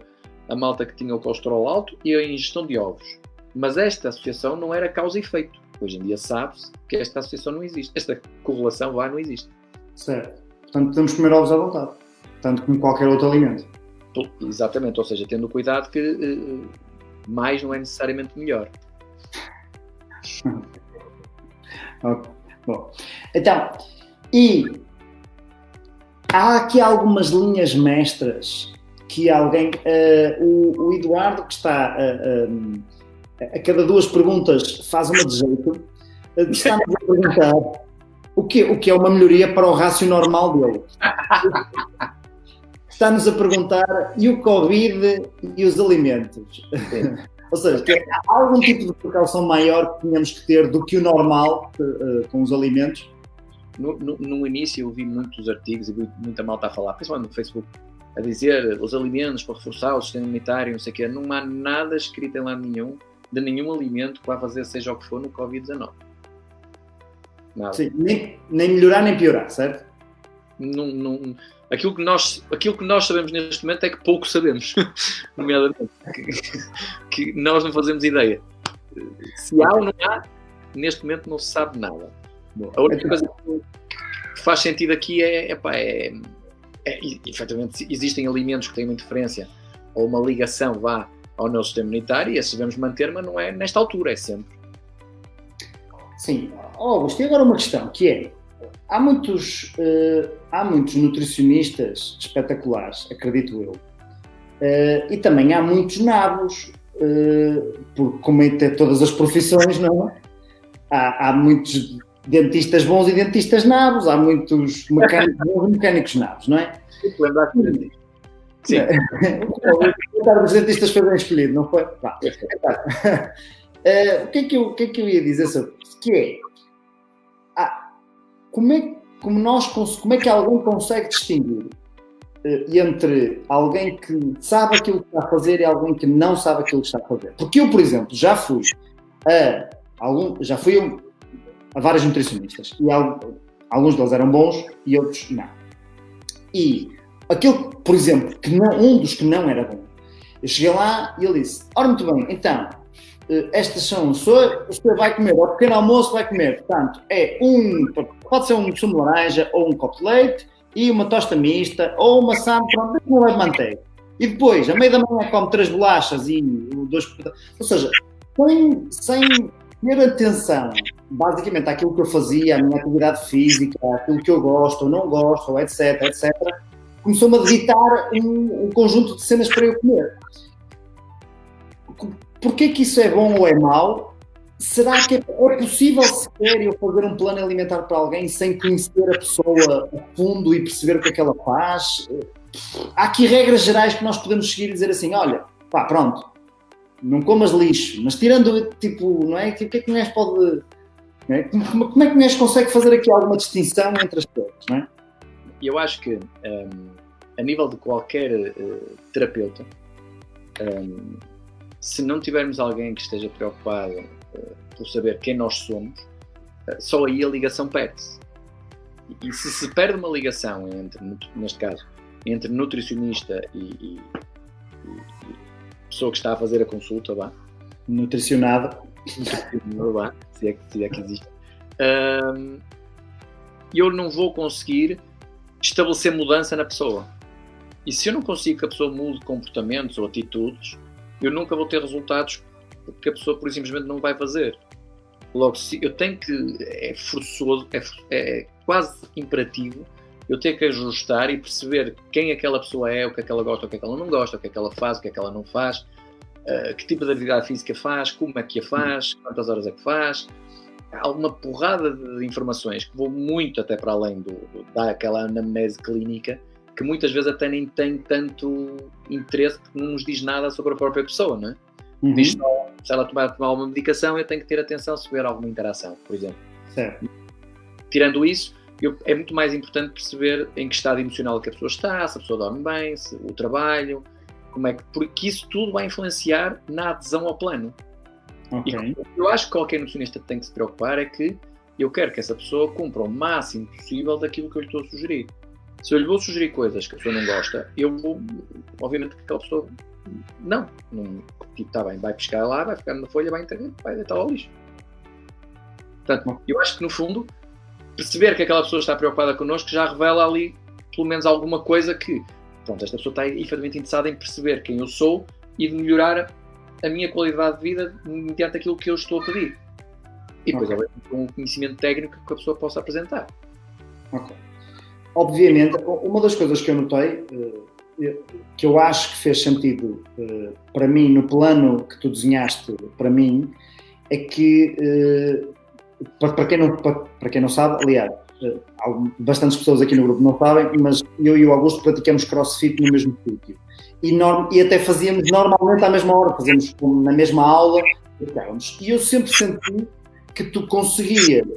Speaker 3: a malta que tinha o colesterol alto e a ingestão de ovos. Mas esta associação não era causa e efeito. Hoje em dia sabe-se que esta associação não existe. Esta correlação não existe.
Speaker 2: Certo. Portanto, podemos comer ovos à vontade. Tanto como qualquer outro alimento.
Speaker 3: Exatamente. Ou seja, tendo cuidado que mais não é necessariamente melhor.
Speaker 2: Ok. Bom. Então, e há aqui algumas linhas mestras que alguém... o Eduardo, que está a cada duas perguntas faz uma de jeito, está-nos a perguntar o que é uma melhoria para o rácio normal dele. Está-nos a perguntar, e o Covid e os alimentos? Ou seja, há algum tipo de precaução maior que tínhamos que ter do que o normal com os alimentos?
Speaker 3: No início eu vi muitos artigos e vi muita malta a falar, principalmente no Facebook, a dizer os alimentos para reforçar o sistema imunitário, não sei o quê. Não há nada escrito em lado nenhum de nenhum alimento que vá fazer seja o que for no Covid-19. Nada.
Speaker 2: Sim, nem melhorar nem piorar, certo?
Speaker 3: Aquilo que nós sabemos neste momento é que pouco sabemos, nomeadamente, que nós não fazemos ideia. Se há ou não há, neste momento não se sabe nada. Bom, a única coisa que faz sentido aqui efetivamente, existem alimentos que têm uma interferência ou uma ligação ao nosso sistema imunitário e esses devemos manter, mas não é nesta altura, é sempre.
Speaker 2: Sim. Augusto, e agora uma questão, que é, há muitos nutricionistas espetaculares, acredito eu, e também há muitos nabos, porque como em todas as profissões, não é? Há muitos dentistas bons e dentistas nabos, há muitos mecânicos bons e mecânicos nabos, não é?
Speaker 3: Sim.
Speaker 2: O dentistas foi bem escolhido, não foi? O que é que eu ia dizer sobre isso? Que é, como é que alguém consegue distinguir entre alguém que sabe aquilo que está a fazer e alguém que não sabe aquilo que está a fazer? Porque eu, por exemplo, já fui a vários nutricionistas e alguns deles eram bons e outros não. E aquele, por exemplo, um dos que não era bom, eu cheguei lá e ele disse, ora muito bem, então, estas são, o senhor vai comer, ao pequeno almoço vai comer, portanto, pode ser um sumo de laranja ou um copo de leite e uma tosta mista ou uma maçã, pronto, não é manteiga. E depois, à meia da manhã come 3 bolachas e 2... Ou seja, sem ter atenção, basicamente, àquilo que eu fazia, à minha atividade física, àquilo que eu gosto ou não gosto, ou etc, começou-me a ditar um conjunto de cenas para eu comer. Porquê que isso é bom ou é mau? Será que é possível sequer eu fazer um plano alimentar para alguém sem conhecer a pessoa a fundo e perceber o que é que ela faz? Há aqui regras gerais que nós podemos seguir e dizer assim, olha, pá, pronto, não comas lixo, mas tirando, tipo, não é? O que é que um gajo pode... Não é? Como é que um gajo consegue fazer aqui alguma distinção entre as coisas, não é?
Speaker 3: Eu acho que, a nível de qualquer terapeuta, se não tivermos alguém que esteja preocupado por saber quem nós somos, só aí a ligação perde-se. E se perde uma ligação neste caso, entre nutricionista e pessoa que está a fazer a consulta,
Speaker 2: Nutricionada.
Speaker 3: se é que existe, eu não vou conseguir estabelecer mudança na pessoa. E se eu não consigo que a pessoa mude comportamentos ou atitudes, eu nunca vou ter resultados porque a pessoa, por simplesmente, não vai fazer. Logo, se eu tenho que, é forçoso, é quase imperativo eu ter que ajustar e perceber quem aquela pessoa é, o que é que ela gosta, o que é que ela não gosta, o que é que ela faz, o que é que ela não faz, que tipo de atividade física faz, como é que a faz, quantas horas é que faz. Há uma porrada de informações que vão muito até para além daquela anamnese clínica, que muitas vezes até nem tem tanto interesse, porque não nos diz nada sobre a própria pessoa, não é? Diz só, se ela tomar uma medicação, eu tenho que ter atenção se houver alguma interação, por exemplo.
Speaker 2: Certo.
Speaker 3: Tirando isso, é muito mais importante perceber em que estado emocional que a pessoa está, se a pessoa dorme bem, se o trabalho, porque isso tudo vai influenciar na adesão ao plano.
Speaker 2: Okay.
Speaker 3: E eu acho que qualquer nutricionista tem que se preocupar é que eu quero que essa pessoa cumpra o máximo possível daquilo que eu lhe estou a sugerir. Se eu lhe vou sugerir coisas que a pessoa não gosta, eu vou, obviamente, que aquela pessoa não tipo, está bem, vai pescar lá, vai ficar na folha, vai deitar ao lixo. Portanto, eu acho que no fundo, perceber que aquela pessoa está preocupada connosco já revela ali, pelo menos, alguma coisa que, pronto, esta pessoa está efetivamente interessada em perceber quem eu sou e de melhorar a minha qualidade de vida mediante aquilo que eu estou a pedir. E depois, com um conhecimento técnico que a pessoa possa apresentar.
Speaker 2: Ok. Obviamente, uma das coisas que eu notei, que eu acho que fez sentido para mim, no plano que tu desenhaste para mim, é que, para quem não sabe, aliás, bastantes pessoas aqui no grupo não sabem, mas eu e o Augusto praticamos crossfit no mesmo sítio. E até fazíamos normalmente à mesma hora, fazíamos na mesma aula, e eu sempre senti que tu conseguias,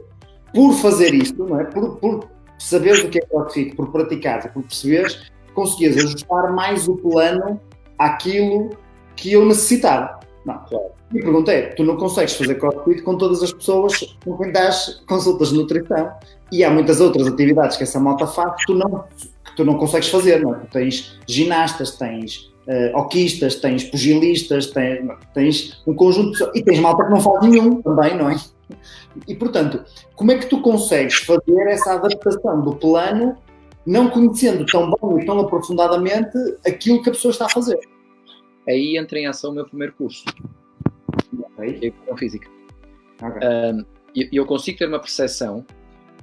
Speaker 2: por fazer isto, não é? Por saberes o que é crossfit, por praticares e por perceberes, conseguias ajustar mais o plano àquilo que eu necessitava. Não, claro. E perguntei, tu não consegues fazer crossfit com todas as pessoas com quem dás consultas de nutrição, e há muitas outras atividades que essa malta faz que tu não consegues fazer, não é? Tu tens ginastas, tens hoquistas, tens pugilistas, tens um conjunto e tens malta que não faz nenhum também, não é? E portanto, como é que tu consegues fazer essa adaptação do plano não conhecendo tão bem e tão aprofundadamente aquilo que a pessoa está a fazer?
Speaker 3: Aí entra em ação o meu primeiro curso, que é Educação Física. Eu consigo ter uma percepção,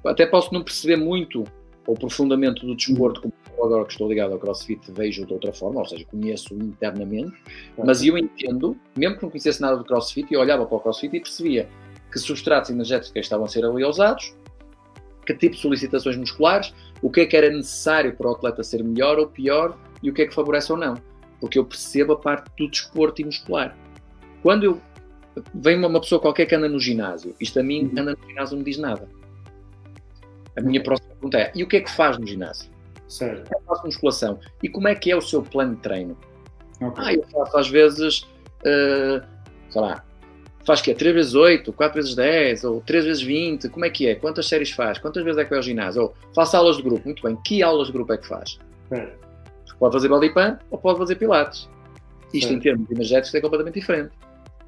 Speaker 3: até posso não perceber muito ou profundamente do desporto, como agora que estou ligado ao CrossFit vejo de outra forma, ou seja, conheço internamente, mas eu entendo, mesmo que não conhecesse nada do CrossFit, eu olhava para o CrossFit e percebia que substratos energéticos estavam a ser ali usados, que tipo de solicitações musculares, o que é que era necessário para o atleta ser melhor ou pior e o que é que favorece ou não. Porque eu percebo a parte do desporto e muscular. Quando vem uma pessoa qualquer que anda no ginásio, isto a mim, anda no ginásio, não me diz nada. A minha próxima pergunta é, e o que é que faz no ginásio?
Speaker 2: Certo.
Speaker 3: Eu faço musculação. E como é que é o seu plano de treino?
Speaker 2: Okay.
Speaker 3: Eu faço às vezes, sei lá, faz que é 3x8, 4x10, ou 3x20, como é que é? Quantas séries faz? Quantas vezes é que vai ao ginásio? Ou faço aulas de grupo, muito bem, que aulas de grupo é que faz?
Speaker 2: Certo.
Speaker 3: Pode fazer bodypump ou pode fazer pilates. Isto certo. Em termos energéticos é completamente diferente.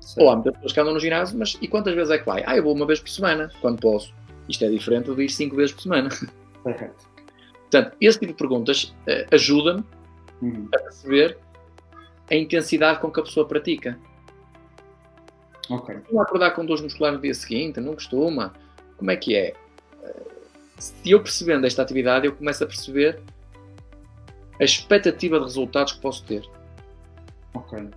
Speaker 3: Certo. Ou há muitas pessoas que andam no ginásio, mas e quantas vezes é que vai? Eu vou uma vez por semana, quando posso. Isto é diferente de ir 5 vezes por semana.
Speaker 2: Certo.
Speaker 3: Portanto, esse tipo de perguntas ajuda-me a perceber a intensidade com que a pessoa pratica.
Speaker 2: Ok.
Speaker 3: Costuma acordar com dores musculares no dia seguinte? Não costuma? Como é que é? Se eu percebendo esta atividade, eu começo a perceber a expectativa de resultados que posso ter.
Speaker 2: Ok.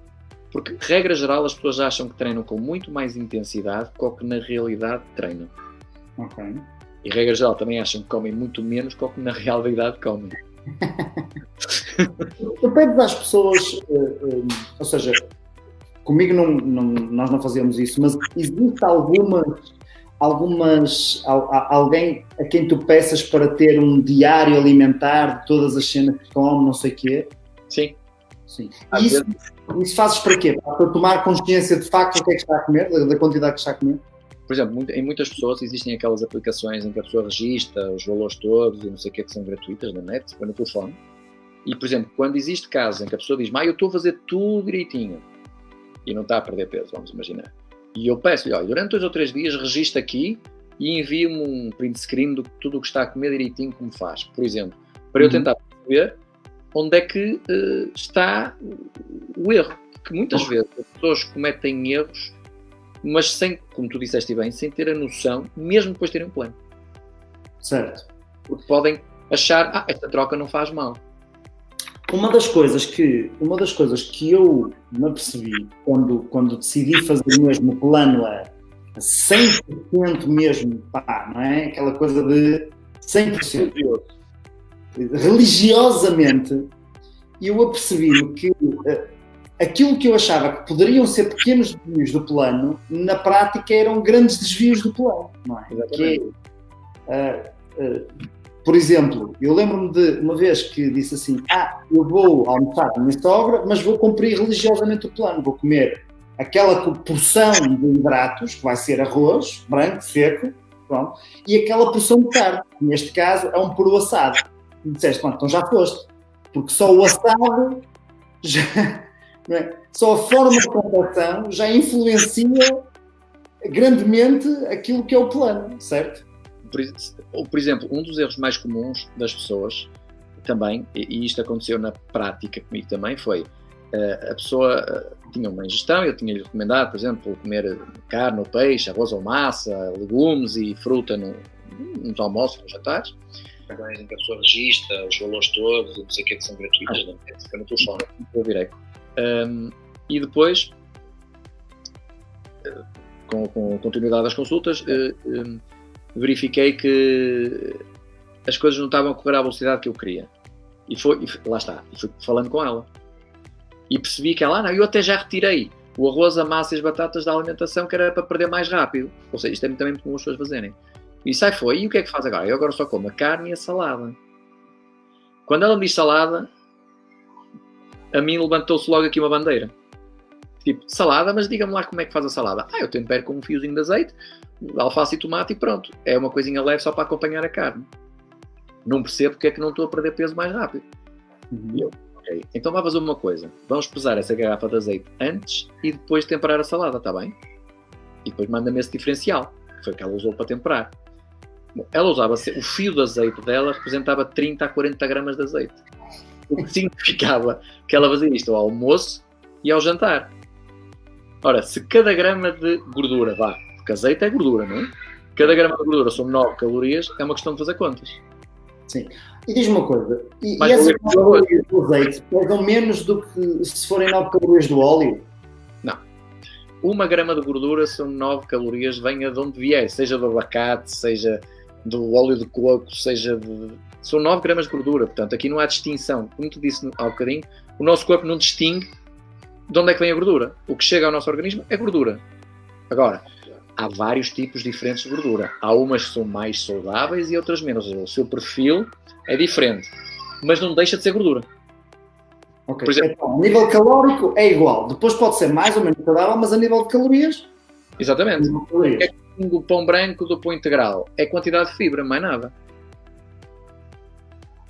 Speaker 3: Porque, regra geral, as pessoas acham que treinam com muito mais intensidade do que na realidade treinam.
Speaker 2: Ok.
Speaker 3: E, regra geral, também acham que comem muito menos do que na realidade comem.
Speaker 2: Tu pedes às pessoas, ou seja, comigo nós não fazemos isso, mas existe alguém a quem tu peças para ter um diário alimentar de todas as cenas que come, não sei o quê?
Speaker 3: Sim.
Speaker 2: Sim. E isso fazes para quê? Para tomar consciência de facto do que é que está a comer, da quantidade que está a comer?
Speaker 3: Por exemplo, em muitas pessoas existem aquelas aplicações em que a pessoa registra os valores todos e não sei o que são gratuitas na net, põe no telefone. E, por exemplo, quando existe casos em que a pessoa diz, eu estou a fazer tudo direitinho e não está a perder peso, vamos imaginar. E eu peço-lhe, olha, durante 2 ou 3 dias registra aqui e envia-me um print screen de tudo o que está a comer direitinho como faz. Por exemplo, para eu tentar perceber onde é que está o erro. Porque muitas vezes as pessoas cometem erros mas sem, como tu disseste bem, sem ter a noção, mesmo depois de terem um plano.
Speaker 2: Certo.
Speaker 3: Porque podem achar, esta troca não faz mal.
Speaker 2: Uma das coisas que eu me apercebi quando decidi fazer mesmo o plano a 100% mesmo, pá, não é? Aquela coisa de 100%. Religiosamente, eu apercebi-me que aquilo que eu achava que poderiam ser pequenos desvios do plano, na prática eram grandes desvios do plano, não é? Que, por exemplo, eu lembro-me de uma vez que disse assim, eu vou almoçar com a minha sogra, mas vou cumprir religiosamente o plano, vou comer aquela porção de hidratos, que vai ser arroz, branco, seco, pronto, e aquela porção de carne, que neste caso é um peru assado. E disseste, então já foste, porque só o assado, não é? Só a forma de preparação já influencia grandemente aquilo que é o plano, certo?
Speaker 3: Por exemplo, um dos erros mais comuns das pessoas também, e isto aconteceu na prática comigo também, foi a pessoa tinha uma ingestão, eu tinha-lhe recomendado, por exemplo, comer carne ou peixe, arroz ou massa, legumes e fruta nos almoços, nos jantares, em que a pessoa registra os valores todos e não sei o que são gratuitos, não é? Fica no telefone, eu virei. E depois, com a continuidade das consultas, verifiquei que as coisas não estavam a correr à velocidade que eu queria. E lá está, e fui falando com ela. E percebi que ela, eu até já retirei o arroz, a massa e as batatas da alimentação, que era para perder mais rápido. Ou seja, isto é também muito comum as pessoas fazerem. E sai foi. E o que é que faz agora? Eu agora só como a carne e a salada. Quando ela me diz salada, a mim levantou-se logo aqui uma bandeira. Tipo, salada, mas diga-me lá como é que faz a salada. Eu tempero com um fiozinho de azeite, alface e tomate e pronto. É uma coisinha leve só para acompanhar a carne. Não percebo porque é que não estou a perder peso mais rápido. E eu, ok, então vamos fazer uma coisa. Vamos pesar essa garrafa de azeite antes e depois temperar a salada, está bem? E depois manda-me esse diferencial, que foi o que ela usou para temperar. Bom, ela usava, o fio de azeite dela representava 30 a 40 gramas de azeite. O que significava que ela fazia isto ao almoço e ao jantar. Ora, se cada grama de gordura, porque azeite é gordura, não é? Cada grama de gordura são 9 calorias, é uma questão de fazer contas.
Speaker 2: Sim. E diz-me uma coisa, e essas 9 calorias do azeite pesam menos do que se forem 9 calorias do óleo?
Speaker 3: Não. 1 grama de gordura são 9 calorias, venha de onde vier, seja do abacate, seja do óleo de coco, são 9 gramas de gordura, portanto aqui não há distinção. Como tu disse há um bocadinho, o nosso corpo não distingue de onde é que vem a gordura. O que chega ao nosso organismo é gordura. Agora, há vários tipos diferentes de gordura. Há umas que são mais saudáveis e outras menos. Ou seja, o seu perfil é diferente, mas não deixa de ser gordura.
Speaker 2: Ok.
Speaker 3: Por exemplo,
Speaker 2: então, a nível calórico é igual. Depois pode ser mais ou menos saudável, mas a nível de calorias...
Speaker 3: Exatamente. É o pão branco do pão integral. É quantidade de fibra, mais nada.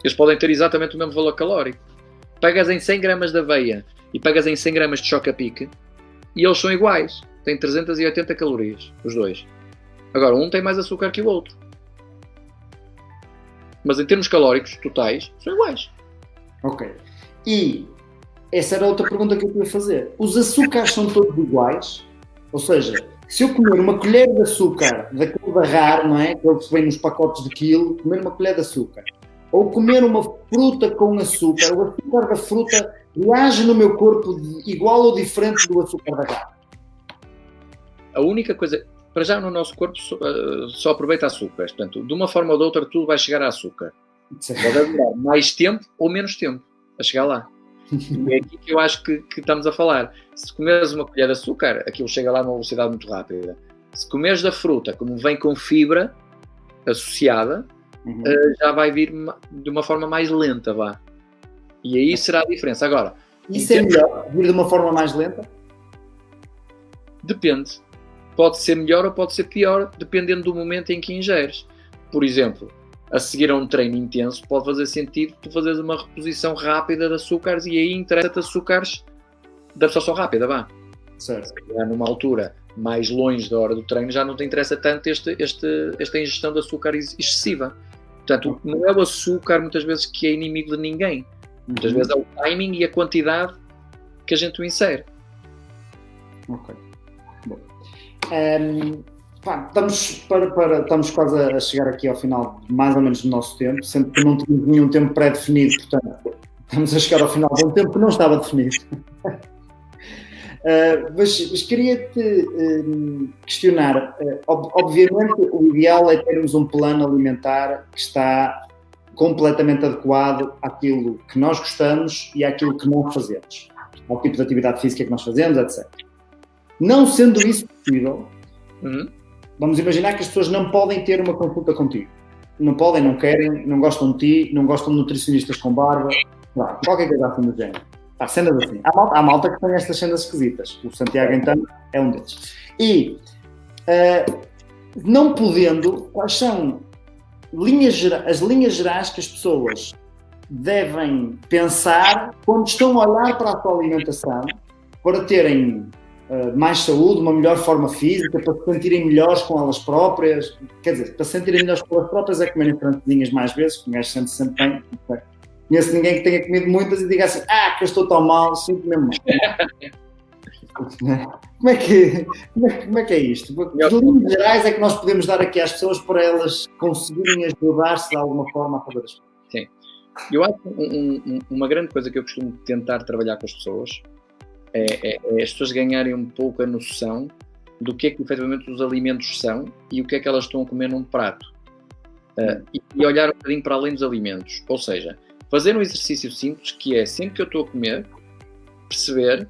Speaker 3: Eles podem ter exatamente o mesmo valor calórico. Pegas em 100 gramas de aveia e pegas em 100 gramas de choca-pique e eles são iguais. Têm 380 calorias, os dois. Agora, um tem mais açúcar que o outro. Mas em termos calóricos totais, são iguais.
Speaker 2: Ok. E essa era outra pergunta que eu queria fazer. Os açúcares são todos iguais? Ou seja, se eu comer uma colher de açúcar daquele da RAR, não é? Aquele que vem nos pacotes de quilo, comer uma colher de açúcar. Ou comer uma fruta com açúcar, o açúcar da fruta reage no meu corpo igual ou diferente do açúcar da RAR?
Speaker 3: A única coisa, para já no nosso corpo só aproveita açúcares. Portanto, de uma forma ou de outra, tudo vai chegar a açúcar. Pode demorar mais tempo ou menos tempo a chegar lá. E é aqui que eu acho que estamos a falar. Se comeres uma colher de açúcar, aquilo chega lá numa velocidade muito rápida. Se comeres da fruta, como vem com fibra associada, já vai vir de uma forma mais lenta, vá. E aí será a diferença. Agora,
Speaker 2: isso é melhor, vir de uma forma mais lenta?
Speaker 3: Depende. Pode ser melhor ou pode ser pior, dependendo do momento em que ingeres. Por exemplo, a seguir a um treino intenso, pode fazer sentido tu fazeres uma reposição rápida de açúcares e aí interessa-te açúcares de absorção rápida, vá.
Speaker 2: Certo.
Speaker 3: Se calhar numa altura mais longe da hora do treino já não te interessa tanto esta ingestão de açúcar excessiva. Portanto, não é o açúcar muitas vezes que é inimigo de ninguém. Muitas vezes é o timing e a quantidade que a gente o insere.
Speaker 2: Ok. Bom. Estamos quase a chegar aqui ao final, mais ou menos, do nosso tempo, sendo que não temos nenhum tempo pré-definido, portanto, estamos a chegar ao final de um tempo que não estava definido. Mas queria-te questionar. Obviamente, o ideal é termos um plano alimentar que está completamente adequado àquilo que nós gostamos e àquilo que nós fazemos, ao tipo de atividade física que nós fazemos, etc. Não sendo isso possível, vamos imaginar que as pessoas não podem ter uma consulta contigo. Não podem, não querem, não gostam de ti, não gostam de nutricionistas com barba, qualquer coisa assim do género. Há cenas assim. Há malta que tem estas cenas esquisitas. O Santiago, então, é um deles. E, não podendo, quais são as linhas gerais que as pessoas devem pensar quando estão a olhar para a sua alimentação para terem mais saúde, uma melhor forma física, para se sentirem melhores com elas próprias? Quer dizer, para se sentirem melhores com elas próprias é comerem francesinhas mais vezes, que o gajo sente sempre bem. Conheço ninguém que tenha comido muitas e diga assim, que eu estou tão mal, sinto mesmo mal. Como é que é isto? Que linhas gerais é que nós podemos dar aqui às pessoas para elas conseguirem ajudar-se de alguma forma a fazer as coisas?
Speaker 3: Sim. Eu acho que uma grande coisa que eu costumo tentar trabalhar com as pessoas é as pessoas ganharem um pouco a noção do que é que efetivamente os alimentos são e o que é que elas estão a comer num prato. E olhar um bocadinho para além dos alimentos. Ou seja, fazer um exercício simples que é, sempre que eu estou a comer, perceber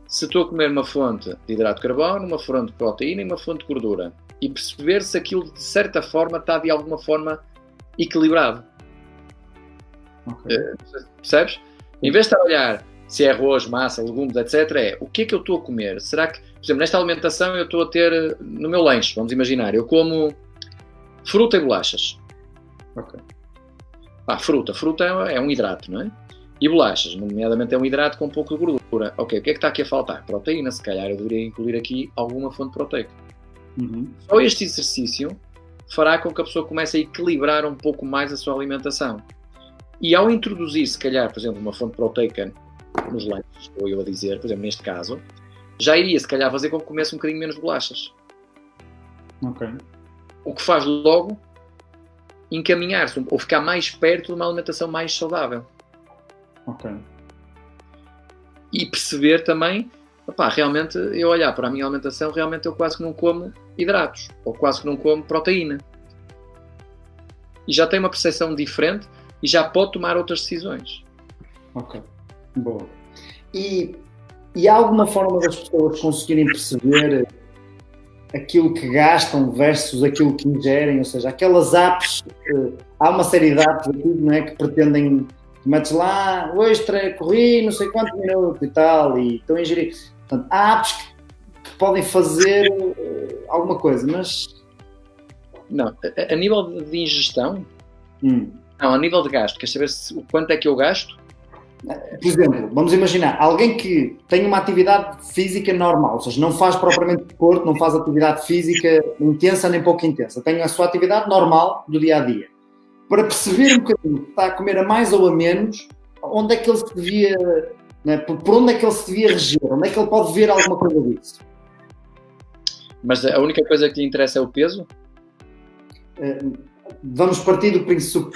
Speaker 3: se estou a comer uma fonte de hidrato de carbono, uma fonte de proteína e uma fonte de gordura. E perceber se aquilo, de certa forma, está de alguma forma equilibrado.
Speaker 2: Okay.
Speaker 3: Percebes? Em vez de estar a olhar se é arroz, massa, legumes, etc., o que é que eu estou a comer? Será que, por exemplo, nesta alimentação eu estou a ter, no meu lanche, vamos imaginar, eu como fruta e bolachas.
Speaker 2: Ok.
Speaker 3: Fruta é um hidrato, não é? E bolachas, nomeadamente é um hidrato com um pouco de gordura. Ok, o que é que está aqui a faltar? Proteína, se calhar eu deveria incluir aqui alguma fonte proteica. Só este exercício fará com que a pessoa comece a equilibrar um pouco mais a sua alimentação. E ao introduzir, se calhar, por exemplo, uma fonte proteica nos lanches, estou eu a dizer, por exemplo, neste caso, já iria, se calhar, fazer com que comece um bocadinho menos bolachas.
Speaker 2: Ok.
Speaker 3: O que faz logo encaminhar-se ou ficar mais perto de uma alimentação mais saudável.
Speaker 2: Ok.
Speaker 3: E perceber também, realmente, eu olhar para a minha alimentação, realmente eu quase que não como hidratos, ou quase que não como proteína. E já tem uma percepção diferente e já pode tomar outras decisões.
Speaker 2: Ok, boa. E há alguma forma das pessoas conseguirem perceber aquilo que gastam versus aquilo que ingerem? Ou seja, aquelas apps, há uma série de apps aqui, não é, que pretendem, metes lá, hoje corri não sei quantos minutos e tal, e estão a ingerir. Portanto, há apps que podem fazer alguma coisa, mas...
Speaker 3: Não, a nível de ingestão, não, a nível de gasto, queres saber o quanto é que eu gasto?
Speaker 2: Por exemplo, vamos imaginar, alguém que tem uma atividade física normal, ou seja, não faz propriamente desporto, não faz atividade física intensa nem pouco intensa, tem a sua atividade normal do dia-a-dia. Para perceber um bocadinho que está a comer a mais ou a menos, onde é que ele se devia, né, por onde é que ele se devia reger, onde é que ele pode ver alguma coisa disso?
Speaker 3: Mas a única coisa que lhe interessa é o peso?
Speaker 2: Vamos partir do princípio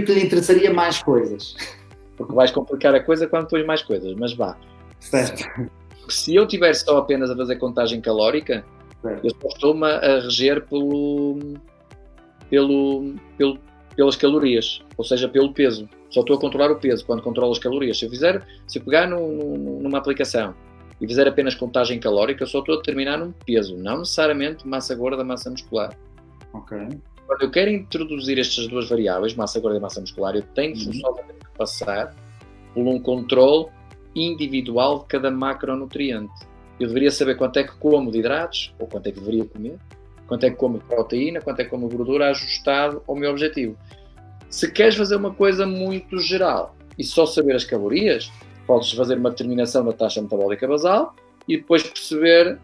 Speaker 2: que lhe interessaria mais coisas.
Speaker 3: Porque vais complicar a coisa quando pões mais coisas, mas vá.
Speaker 2: Certo.
Speaker 3: Se eu estiver só apenas a fazer contagem calórica, certo, eu só estou-me a reger pelas calorias, ou seja, pelo peso. Só estou a controlar o peso quando controlo as calorias. Se eu pegar numa aplicação e fizer apenas contagem calórica, eu só estou a determinar um peso, não necessariamente massa gorda, massa muscular.
Speaker 2: Ok.
Speaker 3: Quando eu quero introduzir estas duas variáveis, massa gorda e massa muscular, eu tenho forçosamente que passar por um controle individual de cada macronutriente. Eu deveria saber quanto é que como de hidratos, ou quanto é que deveria comer, quanto é que como de proteína, quanto é que como de gordura, ajustado ao meu objetivo. Se queres fazer uma coisa muito geral e só saber as calorias, podes fazer uma determinação da taxa metabólica basal e depois perceber,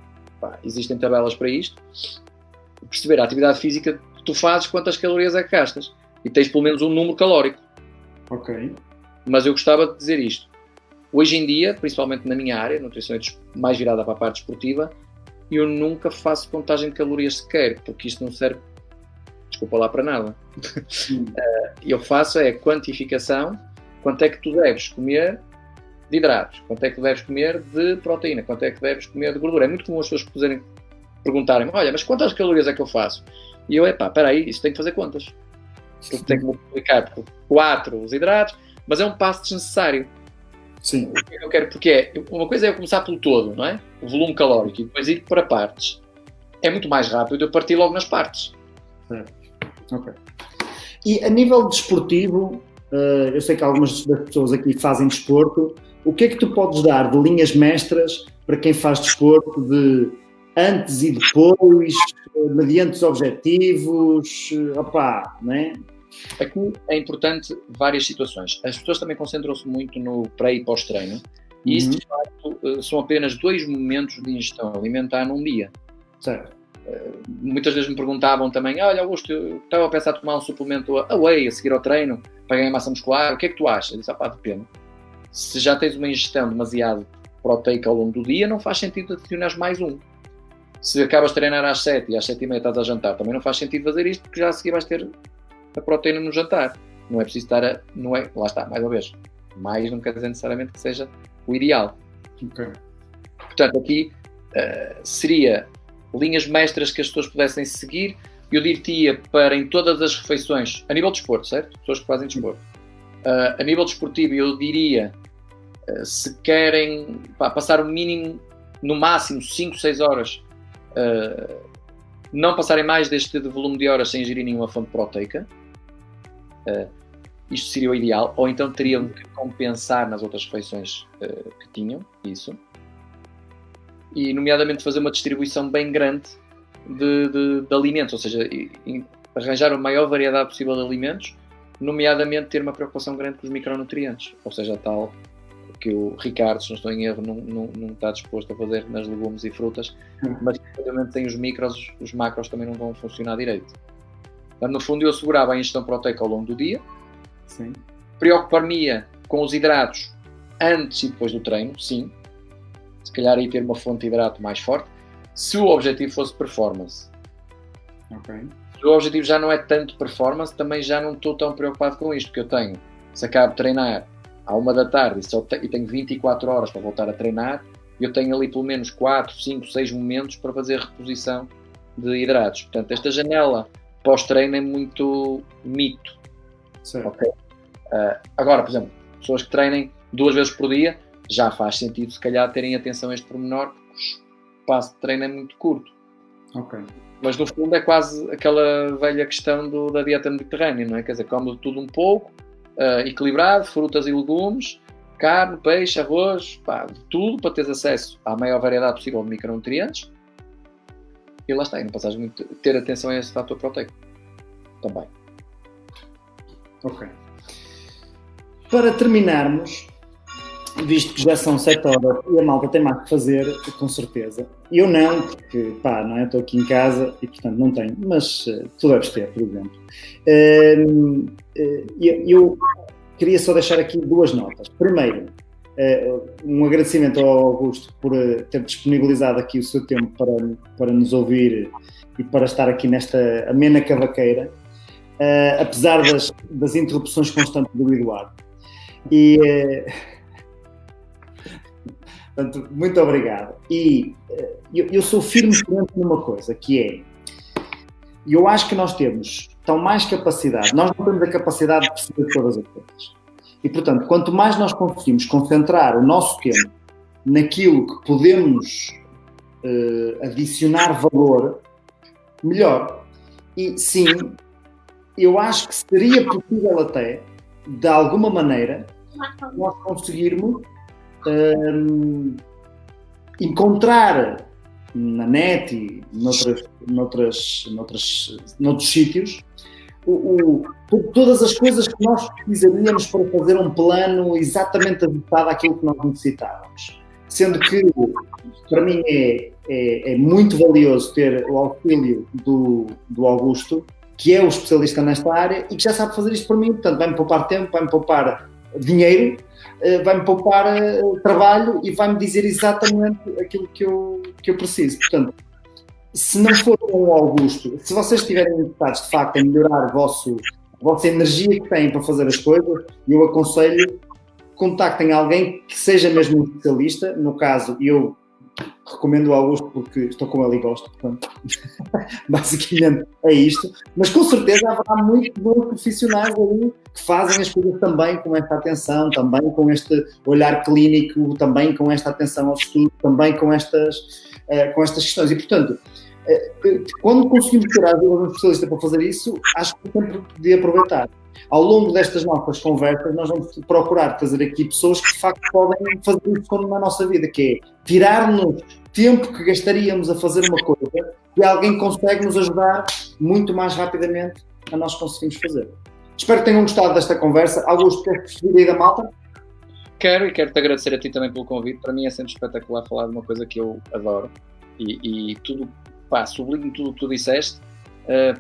Speaker 3: existem tabelas para isto, perceber a atividade física que tu fazes, quantas calorias é que gastas. E tens pelo menos um número calórico.
Speaker 2: Ok.
Speaker 3: Mas eu gostava de dizer isto. Hoje em dia, principalmente na minha área, nutrição mais virada para a parte esportiva, eu nunca faço contagem de calorias sequer, porque isto não serve, desculpa lá, para nada. Eu faço é quantificação, quanto é que tu deves comer de hidratos, quanto é que tu deves comer de proteína, quanto é que deves comer de gordura. É muito comum as pessoas perguntarem-me, olha, mas quantas calorias é que eu faço? E eu, espera aí, isso tem que fazer contas. Eu tenho que multiplicar por 4 os hidratos, mas é um passo desnecessário.
Speaker 2: Sim.
Speaker 3: O que eu quero, porque uma coisa é eu começar pelo todo, não é? O volume calórico, e depois ir para partes. É muito mais rápido eu partir logo nas partes.
Speaker 2: Ok. E a nível desportivo, eu sei que algumas das pessoas aqui fazem desporto. O que é que tu podes dar de linhas mestras para quem faz desporto, de antes e depois, mediante os objetivos, não é?
Speaker 3: Aqui é importante várias situações. As pessoas também concentram-se muito no pré e pós-treino, e isso, de facto, são apenas 2 momentos de ingestão alimentar num dia.
Speaker 2: Certo.
Speaker 3: Muitas vezes me perguntavam também, olha, Augusto, eu estava a pensar em tomar um suplemento whey a seguir ao treino para ganhar massa muscular, o que é que tu achas? Eu disse, depende. Se já tens uma ingestão demasiado proteica ao longo do dia, não faz sentido adicionar mais um. Se acabas de treinar às 7 e às 7h30 estás a jantar, também não faz sentido fazer isto, porque já a seguir vais ter a proteína no jantar. Não é preciso estar lá está, mais uma vez. Mais não quer dizer necessariamente que seja o ideal.
Speaker 2: Ok.
Speaker 3: Portanto, aqui seria linhas mestras que as pessoas pudessem seguir. Eu diria para em todas as refeições, a nível de desporto, certo? Pessoas que fazem desporto. A nível desportivo, eu diria, se querem passar o mínimo, no máximo 5, 6 horas, não passarem mais deste volume de horas sem ingerir nenhuma fonte proteica. Isto seria o ideal, ou então teriam que compensar nas outras refeições que tinham, isso. E, nomeadamente, fazer uma distribuição bem grande de alimentos, ou seja, arranjar a maior variedade possível de alimentos, nomeadamente ter uma preocupação grande com os micronutrientes, ou seja, tal que o Ricardo, se não estou em erro, não está disposto a fazer nas legumes e frutas, mas obviamente tem os micros, os macros também não vão funcionar direito. Portanto, no fundo, eu assegurava a ingestão proteica ao longo do dia.
Speaker 2: Sim.
Speaker 3: Preocupar-me com os hidratos antes e depois do treino, sim. Se calhar aí ter uma fonte de hidrato mais forte. Se o objetivo fosse performance.
Speaker 2: Ok.
Speaker 3: Se o objetivo já não é tanto performance, também já não estou tão preocupado com isto, porque eu tenho, se acabo de treinar à 1 da tarde e tenho 24 horas para voltar a treinar, eu tenho ali pelo menos 4, 5, 6 momentos para fazer reposição de hidratos. Portanto, esta janela pós-treino é muito mito.
Speaker 2: Certo.
Speaker 3: Okay? Agora, por exemplo, pessoas que treinem 2 vezes por dia, já faz sentido se calhar terem atenção a este pormenor, porque o espaço de treino é muito curto.
Speaker 2: Ok.
Speaker 3: Mas no fundo é quase aquela velha questão da dieta mediterrânea, não é? Quer dizer, come de tudo um pouco, equilibrado, frutas e legumes, carne, peixe, arroz, de tudo para teres acesso à maior variedade possível de micronutrientes. E lá está, e não passas muito ter atenção a esse fator proteico também.
Speaker 2: Ok. Para terminarmos, visto que já são 7 horas e a malta tem mais que fazer, com certeza. Eu não, porque não é? Estou aqui em casa e portanto não tenho, mas tu deves ter, por exemplo. Eu queria só deixar aqui 2 notas. Primeiro, um agradecimento ao Augusto por ter disponibilizado aqui o seu tempo para nos ouvir e para estar aqui nesta amena cavaqueira, apesar das interrupções constantes do Eduardo. E, portanto, muito obrigado. E eu sou firme numa coisa, que é, eu acho que nós temos tão mais capacidade, nós não temos a capacidade de perceber todas as coisas. E, portanto, quanto mais nós conseguimos concentrar o nosso tempo naquilo que podemos adicionar valor, melhor. E sim, eu acho que seria possível até, de alguma maneira, nós conseguirmos encontrar na net e noutros sítios todas as coisas que nós precisaríamos para fazer um plano exatamente adaptado àquilo que nós necessitávamos. Sendo que, para mim, é muito valioso ter o auxílio do Augusto, que é o especialista nesta área e que já sabe fazer isto por mim. Portanto, vai-me poupar tempo, vai-me poupar dinheiro vai-me poupar trabalho e vai-me dizer exatamente aquilo que eu preciso. Portanto, se não for com o Augusto, se vocês estiverem interessados de facto em melhorar a vossa energia que têm para fazer as coisas, eu aconselho, contactem alguém que seja mesmo um especialista. No caso, eu recomendo o Augusto porque estou com ele e gosto, portanto, basicamente é isto. Mas com certeza haverá muitos bons profissionais ali que fazem as coisas também com esta atenção, também com este olhar clínico, também com esta atenção ao estudo, também com estas questões. E, portanto, quando conseguimos ter a ajuda de um especialista para fazer isso, acho que sempre podia aproveitar. Ao longo destas nossas conversas, nós vamos procurar trazer aqui pessoas que de facto podem fazer isso na nossa vida, que é tirar-nos tempo que gastaríamos a fazer uma coisa e alguém consegue nos ajudar muito mais rapidamente a nós conseguirmos fazer. Espero que tenham gostado desta conversa. Augusto, queres despedir aí da malta?
Speaker 3: Quero-te agradecer a ti também pelo convite. Para mim é sempre espetacular falar de uma coisa que eu adoro e tudo, sublinho tudo o que tu disseste,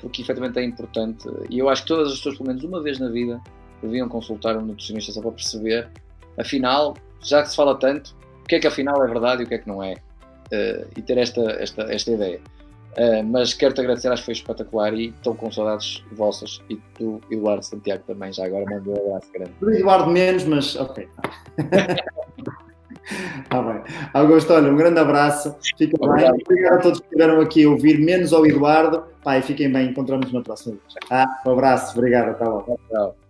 Speaker 3: porque efetivamente é importante, e eu acho que todas as pessoas, pelo menos uma vez na vida, deviam consultar um nutricionista só para perceber, afinal, já que se fala tanto, o que é que afinal é verdade e o que é que não é, e ter esta ideia. Mas quero-te agradecer, acho que foi espetacular e estou com saudades vossas, e tu, Eduardo Santiago, também, já agora mando um abraço grande.
Speaker 2: Do Eduardo menos, mas ok. Tá bem. Augusto, olha, um grande abraço, fica bem. Obrigado a todos que estiveram aqui a ouvir, menos ao Eduardo. E fiquem bem, encontramos na próxima vez. Um abraço, obrigado, até logo.
Speaker 3: Tchau.